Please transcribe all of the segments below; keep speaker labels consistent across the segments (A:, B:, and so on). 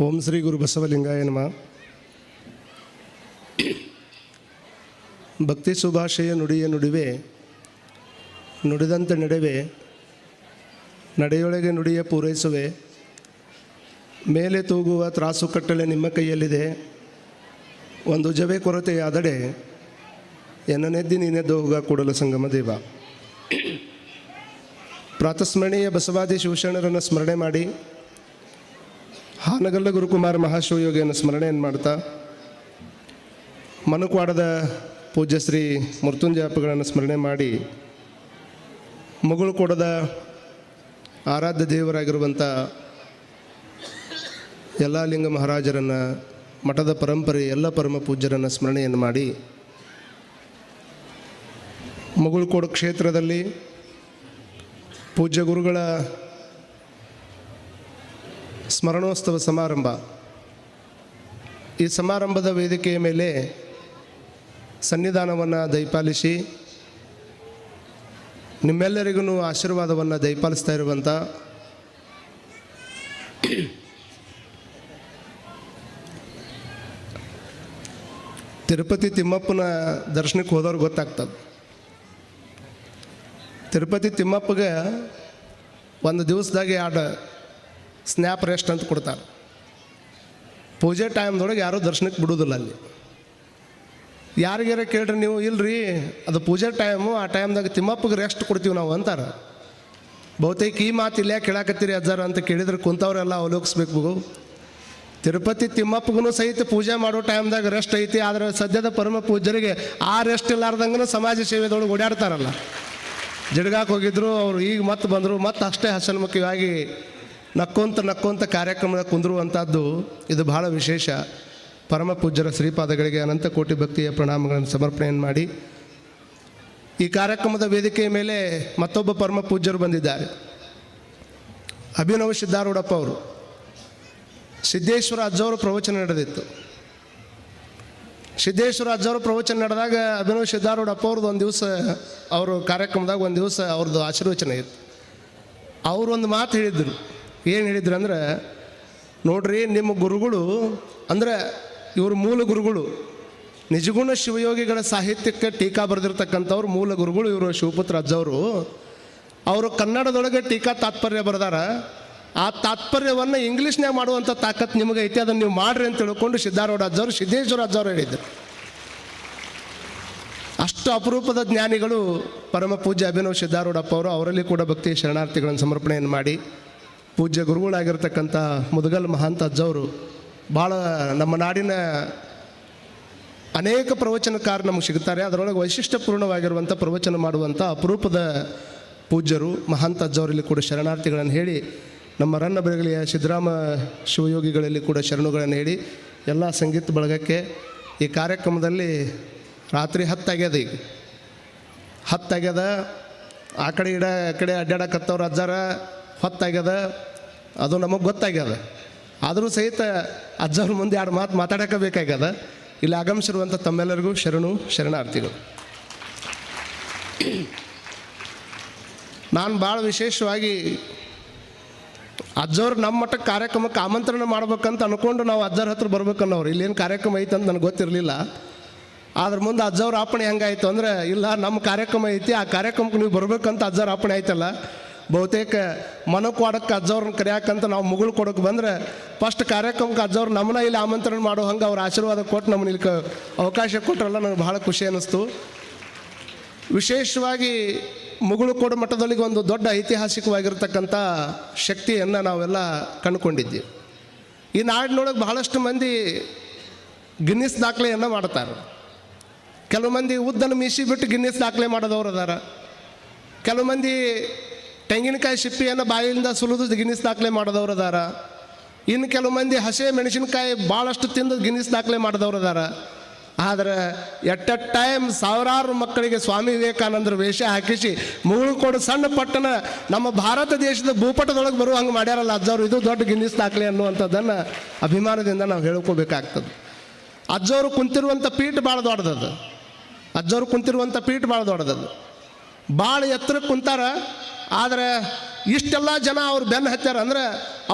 A: ಓಂ ಶ್ರೀ ಗುರು ಬಸವಲಿಂಗಾಯ ನಮಃ. ಭಕ್ತಿ ಸುಭಾಷೆಯ ನುಡಿಯ ನುಡಿವೆ, ನುಡಿದಂತೆ ನಡೆವೆ, ನಡೆಯೊಳಗೆ ನುಡಿಯ ಪೂರೈಸುವೆ, ಮೇಲೆ ತೂಗುವ ತ್ರಾಸು ಕಟ್ಟಲೆ ನಿಮ್ಮ ಕೈಯಲ್ಲಿದೆ, ಒಂದು ಜವೆ ಕೊರತೆಯಾದಡೆ ಎನ್ನನೆದ್ದಿ ನೀನೆದ್ದು ಹೋಗ ಕೂಡಲ ಸಂಗಮ ದೇವ. ಪ್ರಾತಸ್ಮರಣೀಯ ಬಸವಾದಿ ಶಿವಶರಣರನ್ನು ಸ್ಮರಣೆ ಮಾಡಿ, ಹಾನಗಲ್ಲ ಗುರುಕುಮಾರ ಮಹಾಶಿವಯೋಗಿಯನ್ನು ಸ್ಮರಣೆಯನ್ನು ಮಾಡ್ತಾ, ಮನುಕ್ವಾಡದ ಪೂಜ್ಯ ಶ್ರೀ ಮೃತ್ಯುಂಜಯಪ್ಪಗಳನ್ನು ಸ್ಮರಣೆ ಮಾಡಿ, ಮುಗುಳುಕೋಡದ ಆರಾಧ್ಯ ದೇವರಾಗಿರುವಂಥ ಯಲ್ಲಾಲಿಂಗ ಮಹಾರಾಜರನ್ನು, ಮಠದ ಪರಂಪರೆ ಎಲ್ಲ ಪರಮ ಪೂಜ್ಯರನ್ನು ಸ್ಮರಣೆಯನ್ನು ಮಾಡಿ, ಮುಗುಳುಕೋಡು ಕ್ಷೇತ್ರದಲ್ಲಿ ಪೂಜ್ಯ ಗುರುಗಳ ಸ್ಮರಣೋತ್ಸವ ಸಮಾರಂಭ. ಈ ಸಮಾರಂಭದ ವೇದಿಕೆಯ ಮೇಲೆ ಸನ್ನಿಧಾನವನ್ನು ದಯಪಾಲಿಸಿ ನಿಮ್ಮೆಲ್ಲರಿಗೂ ಆಶೀರ್ವಾದವನ್ನು ದಯಪಾಲಿಸ್ತಾ ಇರುವಂಥ ತಿರುಪತಿ ತಿಮ್ಮಪ್ಪನ ದರ್ಶನಕ್ಕೆ ಹೋದವ್ರು ಗೊತ್ತಾಗ್ತದೆ. ತಿರುಪತಿ ತಿಮ್ಮಪ್ಪಗೆ ಒಂದು ದಿವಸದಾಗೆ ಎರಡು ಸ್ನ್ಯಾಪ್ ರೆಸ್ಟ್ ಅಂತ ಕೊಡ್ತಾರೆ. ಪೂಜೆ ಟೈಮ್ದೊಳಗೆ ಯಾರೂ ದರ್ಶನಕ್ಕೆ ಬಿಡೋದಿಲ್ಲ. ಅಲ್ಲಿ ಯಾರಿಗಾರ ಕೇಳ್ರಿ ನೀವು, ಇಲ್ರಿ ಅದು ಪೂಜೆ ಟೈಮು, ಆ ಟೈಮ್ದಾಗ ತಿಮ್ಮಪ್ಪಗೆ ರೆಸ್ಟ್ ಕೊಡ್ತೀವಿ ನಾವು ಅಂತಾರೆ. ಬಹುತೇಕ ಈ ಮಾತು ಇಲ್ಲೇ ಕೇಳಾಕತ್ತೀರಿ ಅಜ್ಜಾರ ಅಂತ ಕೇಳಿದ್ರೆ ಕುಂತವ್ರೆಲ್ಲ ಅವಲೋಕಿಸ್ಬೇಕು. ತಿರುಪತಿ ತಿಮ್ಮಪ್ಪಗೂ ಸಹಿತ ಪೂಜೆ ಮಾಡೋ ಟೈಮ್ದಾಗ ರೆಸ್ಟ್ ಐತಿ, ಆದರೆ ಸದ್ಯದ ಪರಮ ಪೂಜ್ಯರಿಗೆ ಆ ರೆಸ್ಟ್ ಇಲ್ಲಾರ್ದಂಗೆ ಸಮಾಜ ಸೇವೆದೊಳಗೆ ಓಡಾಡ್ತಾರಲ್ಲ. ಜಡ್ಗಾಕ್ಕೆ ಹೋಗಿದ್ರು ಅವರು, ಈಗ ಮತ್ತೆ ಬಂದರು, ಮತ್ತೆ ಅಷ್ಟೇ ಹಸನ್ಮುಖವಾಗಿ ನಕ್ಕೊಂತ ಕಾರ್ಯಕ್ರಮದ ಕುಂದಿರುವಂಥದ್ದು ಇದು ಬಹಳ ವಿಶೇಷ. ಪರಮ ಪೂಜ್ಯರ ಶ್ರೀಪಾದಗಳಿಗೆ ಅನಂತ ಕೋಟಿ ಭಕ್ತಿಯ ಪ್ರಣಾಮಗಳನ್ನು ಸಮರ್ಪಣೆಯನ್ನು ಮಾಡಿ, ಈ ಕಾರ್ಯಕ್ರಮದ ವೇದಿಕೆಯ ಮೇಲೆ ಮತ್ತೊಬ್ಬ ಪರಮ ಪೂಜ್ಯರು ಬಂದಿದ್ದಾರೆ. ಅಭಿನವ ಸಿದ್ಧಾರೂಢಪ್ಪ ಅವರು. ಸಿದ್ದೇಶ್ವರ ಅಜ್ಜವರು ಪ್ರವಚನ ನಡೆದಿತ್ತು. ಸಿದ್ದೇಶ್ವರ ಅಜ್ಜವರು ಪ್ರವಚನ ನಡೆದಾಗ ಅಭಿನವ ಸಿದ್ಧಾರೂಢಪ್ಪ ಅವ್ರದ್ದು ಒಂದು ದಿವಸ, ಅವರು ಕಾರ್ಯಕ್ರಮದಾಗ ಒಂದು ದಿವಸ ಅವ್ರದ್ದು ಆಶೀರ್ವಚನ ಇತ್ತು. ಅವರು ಒಂದು ಮಾತು ಹೇಳಿದರು. ಏನು ಹೇಳಿದ್ರು ಅಂದ್ರೆ, ನೋಡ್ರಿ ನಿಮ್ಮ ಗುರುಗಳು ಅಂದರೆ ಇವರು ಮೂಲ ಗುರುಗಳು, ನಿಜಗುಣ ಶಿವಯೋಗಿಗಳ ಸಾಹಿತ್ಯಕ್ಕೆ ಟೀಕಾ ಬರೆದಿರ್ತಕ್ಕಂಥವ್ರು ಮೂಲ ಗುರುಗಳು ಇವರು ಶಿವಪುತ್ರ ಅಜ್ಜವರು. ಅವರು ಕನ್ನಡದೊಳಗೆ ಟೀಕಾ ತಾತ್ಪರ್ಯ ಬರೆದಾರ. ಆ ತಾತ್ಪರ್ಯವನ್ನು ಇಂಗ್ಲೀಷ್ನಾಗ ಮಾಡುವಂಥ ತಾಕತ್ತು ನಿಮಗೆ ಐತಿ, ಅದನ್ನು ನೀವು ಮಾಡ್ರಿ ಅಂತ ತಿಳ್ಕೊಂಡು ಸಿದ್ಧಾರೂಢ ಅಜ್ಜವರು, ಸಿದ್ದೇಶ್ವರ ಅಜ್ಜವರು ಹೇಳಿದರು. ಅಷ್ಟು ಅಪರೂಪದ ಜ್ಞಾನಿಗಳು ಪರಮ ಪೂಜ್ಯ ಅಭಿನವ ಸಿದ್ಧಾರೂಢಪ್ಪ ಅವರು. ಅವರಲ್ಲಿ ಕೂಡ ಭಕ್ತಿ ಶರಣಾರ್ಥಿಗಳನ್ನು ಸಮರ್ಪಣೆಯನ್ನು ಮಾಡಿ, ಪೂಜ್ಯ ಗುರುಗಳಾಗಿರ್ತಕ್ಕಂಥ ಮುದಗಲ್ ಮಹಾಂತ ಅಜ್ಜವರು ಭಾಳ ನಮ್ಮ ನಾಡಿನ ಅನೇಕ ಪ್ರವಚನಕಾರರು ನಮಗೆ ಸಿಗ್ತಾರೆ. ಅದರೊಳಗೆ ವೈಶಿಷ್ಟ್ಯಪೂರ್ಣವಾಗಿರುವಂಥ ಪ್ರವಚನ ಮಾಡುವಂಥ ಅಪರೂಪದ ಪೂಜ್ಯರು ಮಹಾಂತ ಅಜ್ಜವರಲ್ಲಿ ಕೂಡ ಶರಣಾರ್ಥಿಗಳನ್ನು ಹೇಳಿ, ನಮ್ಮ ರನ್ನ ಬೆಳಗಲಿಯ ಸಿದ್ದರಾಮ ಶಿವಯೋಗಿಗಳಲ್ಲಿ ಕೂಡ ಶರಣುಗಳನ್ನು ಹೇಳಿ, ಎಲ್ಲ ಸಂಗೀತ ಬಳಗಕ್ಕೆ ಈ ಕಾರ್ಯಕ್ರಮದಲ್ಲಿ ರಾತ್ರಿ 10 ಆಗ್ಯದ. ಈಗ 10 ಆಗ್ಯದ. ಆ ಕಡೆ ಆ ಕಡೆ ಅಡ್ಡಾಡಕತ್ತವ್ರು ಅಜ್ಜಾರ 10 ಆಗ್ಯದ, ಅದು ನಮಗೆ ಗೊತ್ತಾಗ್ಯದ. ಆದರೂ ಸಹಿತ ಅಜ್ಜವ್ರ ಮುಂದೆ 2 ಮಾತು ಮಾತಾಡೋಕೆ ಬೇಕಾಗ್ಯದ. ಇಲ್ಲಿ ಆಗಮಿಸಿರುವಂಥ ತಮ್ಮೆಲ್ಲರಿಗೂ ಶರಣಾರ್ಥಿಗಳು. ನಾನು ಭಾಳ ವಿಶೇಷವಾಗಿ ಅಜ್ಜವ್ರು ನಮ್ಮ ಮಟ್ಟಕ್ಕೆ ಕಾರ್ಯಕ್ರಮಕ್ಕೆ ಆಮಂತ್ರಣ ಮಾಡ್ಬೇಕಂತ ಅಂದ್ಕೊಂಡು ನಾವು ಅಜ್ಜರ ಹತ್ರ ಬರ್ಬೇಕನ್ನೋರು. ಇಲ್ಲೇನು ಕಾರ್ಯಕ್ರಮ ಐತೆ ಅಂತ ನನಗೆ ಗೊತ್ತಿರಲಿಲ್ಲ. ಅದ್ರ ಮುಂದೆ ಅಜ್ಜವ್ರ ಆಪಣೆ ಹೆಂಗಾಯಿತು ಅಂದರೆ, ಇಲ್ಲ ನಮ್ಮ ಕಾರ್ಯಕ್ರಮ ಐತಿ, ಆ ಕಾರ್ಯಕ್ರಮಕ್ಕೆ ನೀವು ಬರ್ಬೇಕಂತ ಅಜ್ಜವ್ರ ಆಪಣೆ ಆಯ್ತಲ್ಲ. ಬಹುತೇಕ ಮನಕ್ವಾಡಕ್ಕೆ ಅಜ್ಜವ್ರನ್ನ ಕರೆಯಾಕಂತ ನಾವು ಮುಗುಳು ಕೊಡೋಕೆ ಬಂದರೆ, ಫಸ್ಟ್ ಕಾರ್ಯಕ್ರಮಕ್ಕೆ ಅಜ್ಜವ್ರು ನಮ್ಮನ್ನ ಇಲ್ಲಿ ಆಮಂತ್ರಣ ಮಾಡೋ ಹಂಗೆ ಅವ್ರ ಆಶೀರ್ವಾದ ಕೊಟ್ಟು ನಮ್ಮನ್ನ ಇಲ್ಲಿ ಅವಕಾಶ ಕೊಟ್ಟರಲ್ಲ, ನನಗೆ ಭಾಳ ಖುಷಿ ಅನ್ನಿಸ್ತು. ವಿಶೇಷವಾಗಿ ಮುಗುಳುಕೋಡು ಮಠದೊಳಗೆ ಒಂದು ದೊಡ್ಡ ಐತಿಹಾಸಿಕವಾಗಿರ್ತಕ್ಕಂಥ ಶಕ್ತಿಯನ್ನು ನಾವೆಲ್ಲ ಕಂಡುಕೊಂಡಿದ್ದೀವಿ. ಈ ನಾಡಿನೊಳಗೆ ಬಹಳಷ್ಟು ಮಂದಿ ಗಿನ್ನಿಸ್ ದಾಖಲೆಯನ್ನು ಮಾಡ್ತಾರೆ. ಕೆಲವು ಮಂದಿ ಉದ್ದನ್ನು ಮೀಸಿ ಬಿಟ್ಟು ಗಿನ್ನಿಸ್ ದಾಖಲೆ ಮಾಡೋದವ್ರು ಅದಾರ. ಕೆಲವು ಮಂದಿ ತೆಂಗಿನಕಾಯಿ ಸಿಪ್ಪಿಯನ್ನು ಬಾಯಿಯಿಂದ ಸುಲಿದು ಗಿನ್ನಿಸ್ ದಾಖಲೆ ಮಾಡೋದವ್ರು ಅದಾರ. ಇನ್ನು ಕೆಲವು ಮಂದಿ ಹಸೆ ಮೆಣಸಿನಕಾಯಿ ಭಾಳಷ್ಟು ತಿಂದು ಗಿನ್ನಿಸ್ ದಾಖಲೆ ಮಾಡಿದವ್ರು ಅದಾರ. ಆದರೆ ಎಟ್ ಎ ಟೈಮ್ ಸಾವಿರಾರು ಮಕ್ಕಳಿಗೆ ಸ್ವಾಮಿ ವಿವೇಕಾನಂದರು ವೇಷ ಹಾಕಿಸಿ ಮುಗುಳುಕೋಡು ಸಣ್ಣ ಪಟ್ಟಣ ನಮ್ಮ ಭಾರತ ದೇಶದ ಭೂಪಟದೊಳಗೆ ಬರುವ ಹಂಗೆ ಮಾಡ್ಯಾರಲ್ಲ ಅಜ್ಜವರು, ಇದು ದೊಡ್ಡ ಗಿನ್ನಿಸ್ ದಾಖಲೆ ಅನ್ನುವಂಥದ್ದನ್ನು ಅಭಿಮಾನದಿಂದ ನಾವು ಹೇಳ್ಕೋಬೇಕಾಗ್ತದೆ. ಅಜ್ಜವರು ಕುಂತಿರುವಂಥ ಪೀಠ ಭಾಳ ದೊಡ್ಡದದು. ಅಜ್ಜವರು ಕುಂತಿರುವಂಥ ಪೀಠ ಭಾಳ ದೊಡ್ಡದದು. ಭಾಳ ಎತ್ತರಕ್ಕೆ ಕುಂತಾರ. ಆದರೆ ಇಷ್ಟೆಲ್ಲ ಜನ ಅವ್ರು ಬೆನ್ನು ಹತ್ಯಾರ ಅಂದ್ರೆ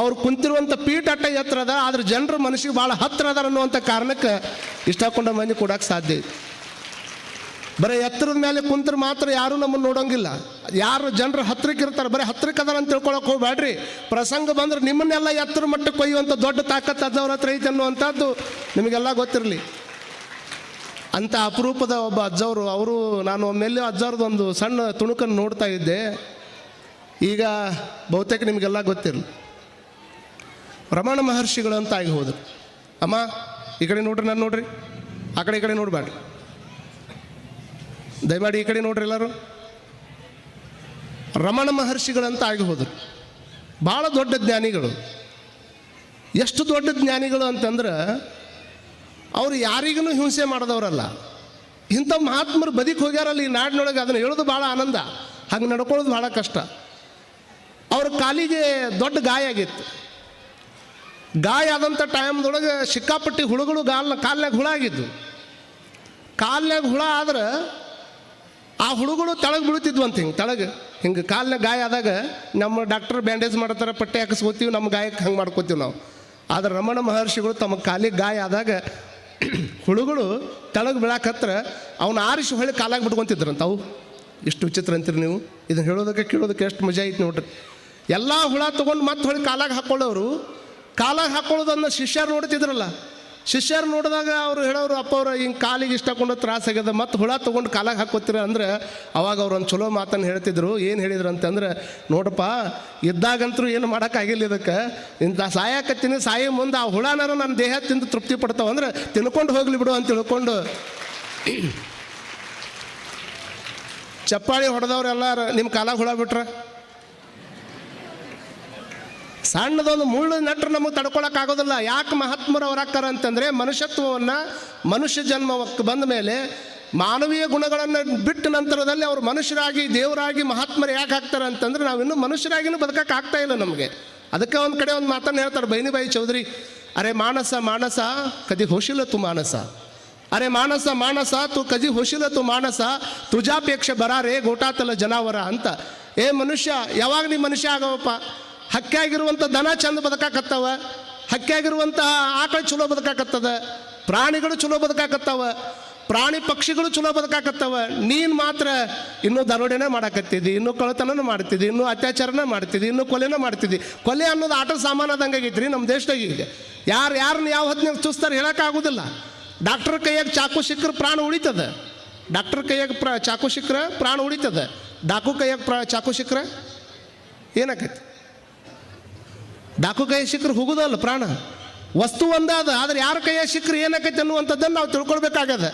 A: ಅವ್ರು ಕುಂತಿರುವಂಥ ಪೀಠ ಅಟ್ಟ ಎತ್ತರ ಅದ, ಆದ್ರೆ ಜನರ ಮನಸ್ಸಿಗೆ ಭಾಳ ಹತ್ತಿರ ಅದಾರ ಅನ್ನುವಂಥ ಕಾರಣಕ್ಕೆ ಇಷ್ಟಕೊಂಡ ಮಂದಿ ಕೊಡೋಕೆ ಸಾಧ್ಯ ಐತಿ. ಬರೀ ಎತ್ತರದ ಮೇಲೆ ಕುಂತ್ರೆ ಮಾತ್ರ ಯಾರೂ ನಮ್ಮನ್ನು ನೋಡೋಂಗಿಲ್ಲ. ಯಾರು ಜನರು ಹತ್ರಕ್ಕೆ ಇರ್ತಾರೆ, ಬರೀ ಹತ್ರಕ್ಕೆ ಅದಾರ ಅಂತ ತಿಳ್ಕೊಳಕ್ಕೆ ಹೋಗ್ಬೇಡ್ರಿ. ಪ್ರಸಂಗ ಬಂದ್ರೆ ನಿಮ್ಮನ್ನೆಲ್ಲ ಎತ್ತರ ಮಟ್ಟಕ್ಕೆ ಕೊಯ್ಯುವಂಥ ದೊಡ್ಡ ತಾಕತ್ತು ಅಜ್ಜವ್ರ ಹತ್ರ ಐತೆ ಅನ್ನುವಂಥದ್ದು ನಿಮಗೆಲ್ಲ ಗೊತ್ತಿರಲಿ. ಅಂಥ ಅಪರೂಪದ ಒಬ್ಬ ಅಜ್ಜವರು, ಅವರು ನಾನು ಒಮ್ಮೆಲ್ಲೇ ಅಜ್ಜವ್ರದ್ದು ಒಂದು ಸಣ್ಣ ತುಣುಕನ್ನು ನೋಡ್ತಾ ಇದ್ದೆ. ಈಗ ಬಹುತೇಕ ನಿಮಗೆಲ್ಲ ಗೊತ್ತಿರಲಿ. ರಮಣ ಮಹರ್ಷಿಗಳು ಅಂತ ಆಗಿ ಹೋದರು. ಅಮ್ಮ ಈ ಕಡೆ ನೋಡ್ರಿ, ನಾನು ನೋಡ್ರಿ, ಆ ಕಡೆ ಈ ಕಡೆ ನೋಡಬೇಡ್ರಿ, ದಯಮಾಡಿ ಈ ಕಡೆ ನೋಡ್ರಿ ಎಲ್ಲರೂ. ರಮಣ ಮಹರ್ಷಿಗಳಂತ ಆಗಿ ಹೋದರು. ಭಾಳ ದೊಡ್ಡ ಜ್ಞಾನಿಗಳು. ಎಷ್ಟು ದೊಡ್ಡ ಜ್ಞಾನಿಗಳು ಅಂತಂದ್ರೆ ಅವರು ಯಾರಿಗೂ ಹಿಂಸೆ ಮಾಡಿದವರಲ್ಲ. ಇಂಥ ಮಹಾತ್ಮರು ಬದುಕಿ ಹೋಗ್ಯಾರಲ್ಲ ಈ ನಾಡಿನೊಳಗೆ, ಅದನ್ನು ಹೇಳೋದು ಭಾಳ ಆನಂದ, ಹಾಗೆ ನಡ್ಕೊಳ್ಳೋದು ಭಾಳ ಕಷ್ಟ. ಅವ್ರ ಕಾಲಿಗೆ ದೊಡ್ಡ ಗಾಯ ಆಗಿತ್ತು. ಗಾಯ ಆದಂಥ ಟೈಮ್ದೊಳಗೆ ಸಿಕ್ಕಾಪಟ್ಟಿ ಹುಳುಗಳು ಕಾಲ್ನಾಗ ಹುಳ ಆಗಿದ್ದು. ಕಾಲ್ನಾಗ ಹುಳ ಆದ್ರೆ ಆ ಹುಳುಗಳು ತೆಳಗೆ ಬೀಳ್ತಿದ್ವು ಅಂತ, ಹಿಂಗೆ ಕಾಲ್ನಾಗ ಗಾಯ ಆದಾಗ ನಮ್ಮ ಡಾಕ್ಟರ್ ಬ್ಯಾಂಡೇಜ್ ಮಾಡ್ತಾರೆ, ಪಟ್ಟೆ ಹಾಕಿಸ್ಕೋತೀವಿ, ನಮ್ಮ ಗಾಯಕ್ಕೆ ಹಂಗೆ ಮಾಡ್ಕೋತೀವಿ ನಾವು. ಆದರೆ ರಮಣ ಮಹರ್ಷಿಗಳು ತಮ್ಮ ಕಾಲಿಗೆ ಗಾಯ ಆದಾಗ ಹುಳುಗಳು ತೆಳಗೆ ಬೀಳಾಕತ್ರ ಅವನ್ನ ಆರಿಸಿ ಹೊಳ್ಳಿ ಕಾಲಾಗಿ ಬಿಟ್ಕೊತಿದ್ರಂತ. ಅವು ಎಷ್ಟು ವಿಚಿತ್ರ ಅಂತೀರಿ ನೀವು. ಇದನ್ನು ಹೇಳೋದಕ್ಕೆ ಕೇಳೋದಕ್ಕೆ ಎಷ್ಟು ಮಜಾ ಐತಿ ನೋಡ್ರಿ. ಎಲ್ಲ ಹುಳ ತೊಗೊಂಡು ಮತ್ತೆ ಹೊಳ್ಳಿ ಕಾಲಾಗಿ ಹಾಕ್ಕೊಳ್ಳೋರು. ಕಾಲಾಗಿ ಹಾಕ್ಕೊಳ್ಳೋದನ್ನು ಶಿಷ್ಯರು ನೋಡ್ತಿದ್ರಲ್ಲ. ಶಿಷ್ಯರು ನೋಡಿದಾಗ ಅವರು ಹೇಳೋರು, ಅಪ್ಪ ಅವ್ರು ಹಿಂಗೆ ಕಾಲಿಗೆ ಇಷ್ಟಕೊಂಡು ತ್ರಾಸಾಗ್ಯದ, ಮತ್ತು ಹುಳ ತೊಗೊಂಡು ಕಾಲಾಗಿ ಹಾಕೋತೀರ ಅಂದ್ರೆ ಅವಾಗ ಅವ್ರು ಒಂದು ಚಲೋ ಮಾತನ್ನು ಹೇಳ್ತಿದ್ರು. ಏನು ಹೇಳಿದ್ರು ಅಂತಂದ್ರೆ, ನೋಡಪ್ಪ ಇದ್ದಾಗಂತರೂ ಏನು ಮಾಡೋಕ್ಕಾಗಿಲ್ಲ, ಇದಕ್ಕೆ ಇಂಥ ಸಾಯಕತ್ತೀನಿ, ಸಾಯಿ ಮುಂದೆ ಆ ಹುಳನಾರು ನನ್ನ ದೇಹ ತಿಂದು ತೃಪ್ತಿ ಪಡ್ತಾವೆ ಅಂದ್ರೆ ತಿನ್ಕೊಂಡು ಹೋಗ್ಲಿ ಬಿಡು ಅಂತ ತಿಳ್ಕೊಂಡು ಚಪ್ಪಾಳಿ ಹೊಡೆದವ್ರೆಲ್ಲ ನಿಮ್ಮ ಕಾಲಾಗ ಹುಳ ಬಿಟ್ರೆ, ಸಣ್ಣದೊಂದು ಮುಳ್ಳು ನಟ್ರು ನಮಗೆ ತಡ್ಕೊಳಕ್ಕಾಗೋದಿಲ್ಲ. ಯಾಕೆ ಮಹಾತ್ಮರು ಅವರಾಕ್ಕಾರ ಅಂತಂದರೆ, ಮನುಷ್ಯತ್ವವನ್ನು, ಮನುಷ್ಯ ಜನ್ಮಕ್ಕೆ ಬಂದ ಮೇಲೆ ಮಾನವೀಯ ಗುಣಗಳನ್ನು ಬಿಟ್ಟ ನಂತರದಲ್ಲಿ ಅವರು ಮನುಷ್ಯರಾಗಿ ದೇವರಾಗಿ ಮಹಾತ್ಮರು ಯಾಕೆ ಆಗ್ತಾರೆ ಅಂತಂದ್ರೆ, ನಾವಿನ್ನೂ ಮನುಷ್ಯರಾಗಿನೂ ಬದುಕಕ್ಕೆ ಆಗ್ತಾ ಇಲ್ಲ ನಮಗೆ. ಅದಕ್ಕೆ ಒಂದು ಕಡೆ ಒಂದು ಮಾತನ್ನು ಹೇಳ್ತಾರೆ ಬೈನಿಬಾಯಿ ಚೌಧರಿ, ಅರೆ ಮಾನಸ ಮಾನಸ ಕದಿ ಹೋಶಿಲ್ಲ ತು ಮಾನಸ, ಅರೆ ಮಾನಸ ಮಾನಸ ತು ಕದಿ ಹೋಶಿಲ್ಲ ತು ಮಾನಸ, ತುಜಾಪೇಕ್ಷೆ ಬರಾರೆ ಗೋಟಾತಲ ಜನಾವರ ಅಂತ. ಏ ಮನುಷ್ಯ, ಯಾವಾಗ ನೀ ಮನುಷ್ಯ ಆಗವಪ್ಪ? ಹಕ್ಕಿಯಾಗಿರುವಂಥ ದನ ಚಂದ ಬದುಕಾಕತ್ತವ, ಹಕ್ಕಿಯಾಗಿರುವಂತಹ ಆಕಳು ಚಲೋ ಬದುಕಾಕತ್ತದ, ಪ್ರಾಣಿಗಳು ಚಲೋ ಬದುಕಾಕತ್ತವ, ಪ್ರಾಣಿ ಪಕ್ಷಿಗಳು ಚಲೋ ಬದುಕಾಕತ್ತವ. ನೀನು ಮಾತ್ರ ಇನ್ನೂ ದರೋಡೆನೇ ಮಾಡಾಕತ್ತಿದ್ದಿ, ಇನ್ನೂ ಕಳ್ಳತನೂ ಮಾಡ್ತಿದ್ದಿ, ಇನ್ನೂ ಅತ್ಯಾಚಾರನೇ ಮಾಡ್ತಿದ್ದಿ, ಇನ್ನೂ ಕೊಲೆನೇ ಮಾಡ್ತಿದ್ದಿ. ಕೊಲೆ ಅನ್ನೋದು ಆಟ ಸಾಮಾನು ಆದಂಗೆ ಆಗೈತ್ರಿ ನಮ್ಮ ದೇಶದಾಗ. ಈಗ ಯಾರನ್ನ ಯಾವ ಹೊತ್ತಿನಾಗ ಚೂಸ್ತಾರೆ ಹೇಳೋಕ್ಕಾಗೋದಿಲ್ಲ. ಡಾಕ್ಟರ್ ಕೈಯಾಗ ಚಾಕು ಸಿಕ್ಕರೆ ಪ್ರಾಣ ಉಳಿತದ, ಡಾಕ್ಟರ್ ಕೈಯಾಗ ಚಾಕು ಸಿಕ್ಕರೆ ಪ್ರಾಣ ಉಳಿತದ. ಡಾಕು ಕೈಯಾಗ ಚಾಕು ಸಿಕ್ಕರೆ ಏನಾಕೈತಿ? ಡಾಕು ಕೈ ಸಿಕ್ಕರೆ ಹೋಗೋದಲ್ಲ ಪ್ರಾಣ. ವಸ್ತು ಒಂದಾದ, ಆದರೆ ಯಾರ ಕೈಯ ಸಿಕ್ಕರೆ ಏನಾಕೈತಿ ಅನ್ನುವಂಥದ್ದನ್ನು ನಾವು ತಿಳ್ಕೊಳ್ಬೇಕಾಗದ.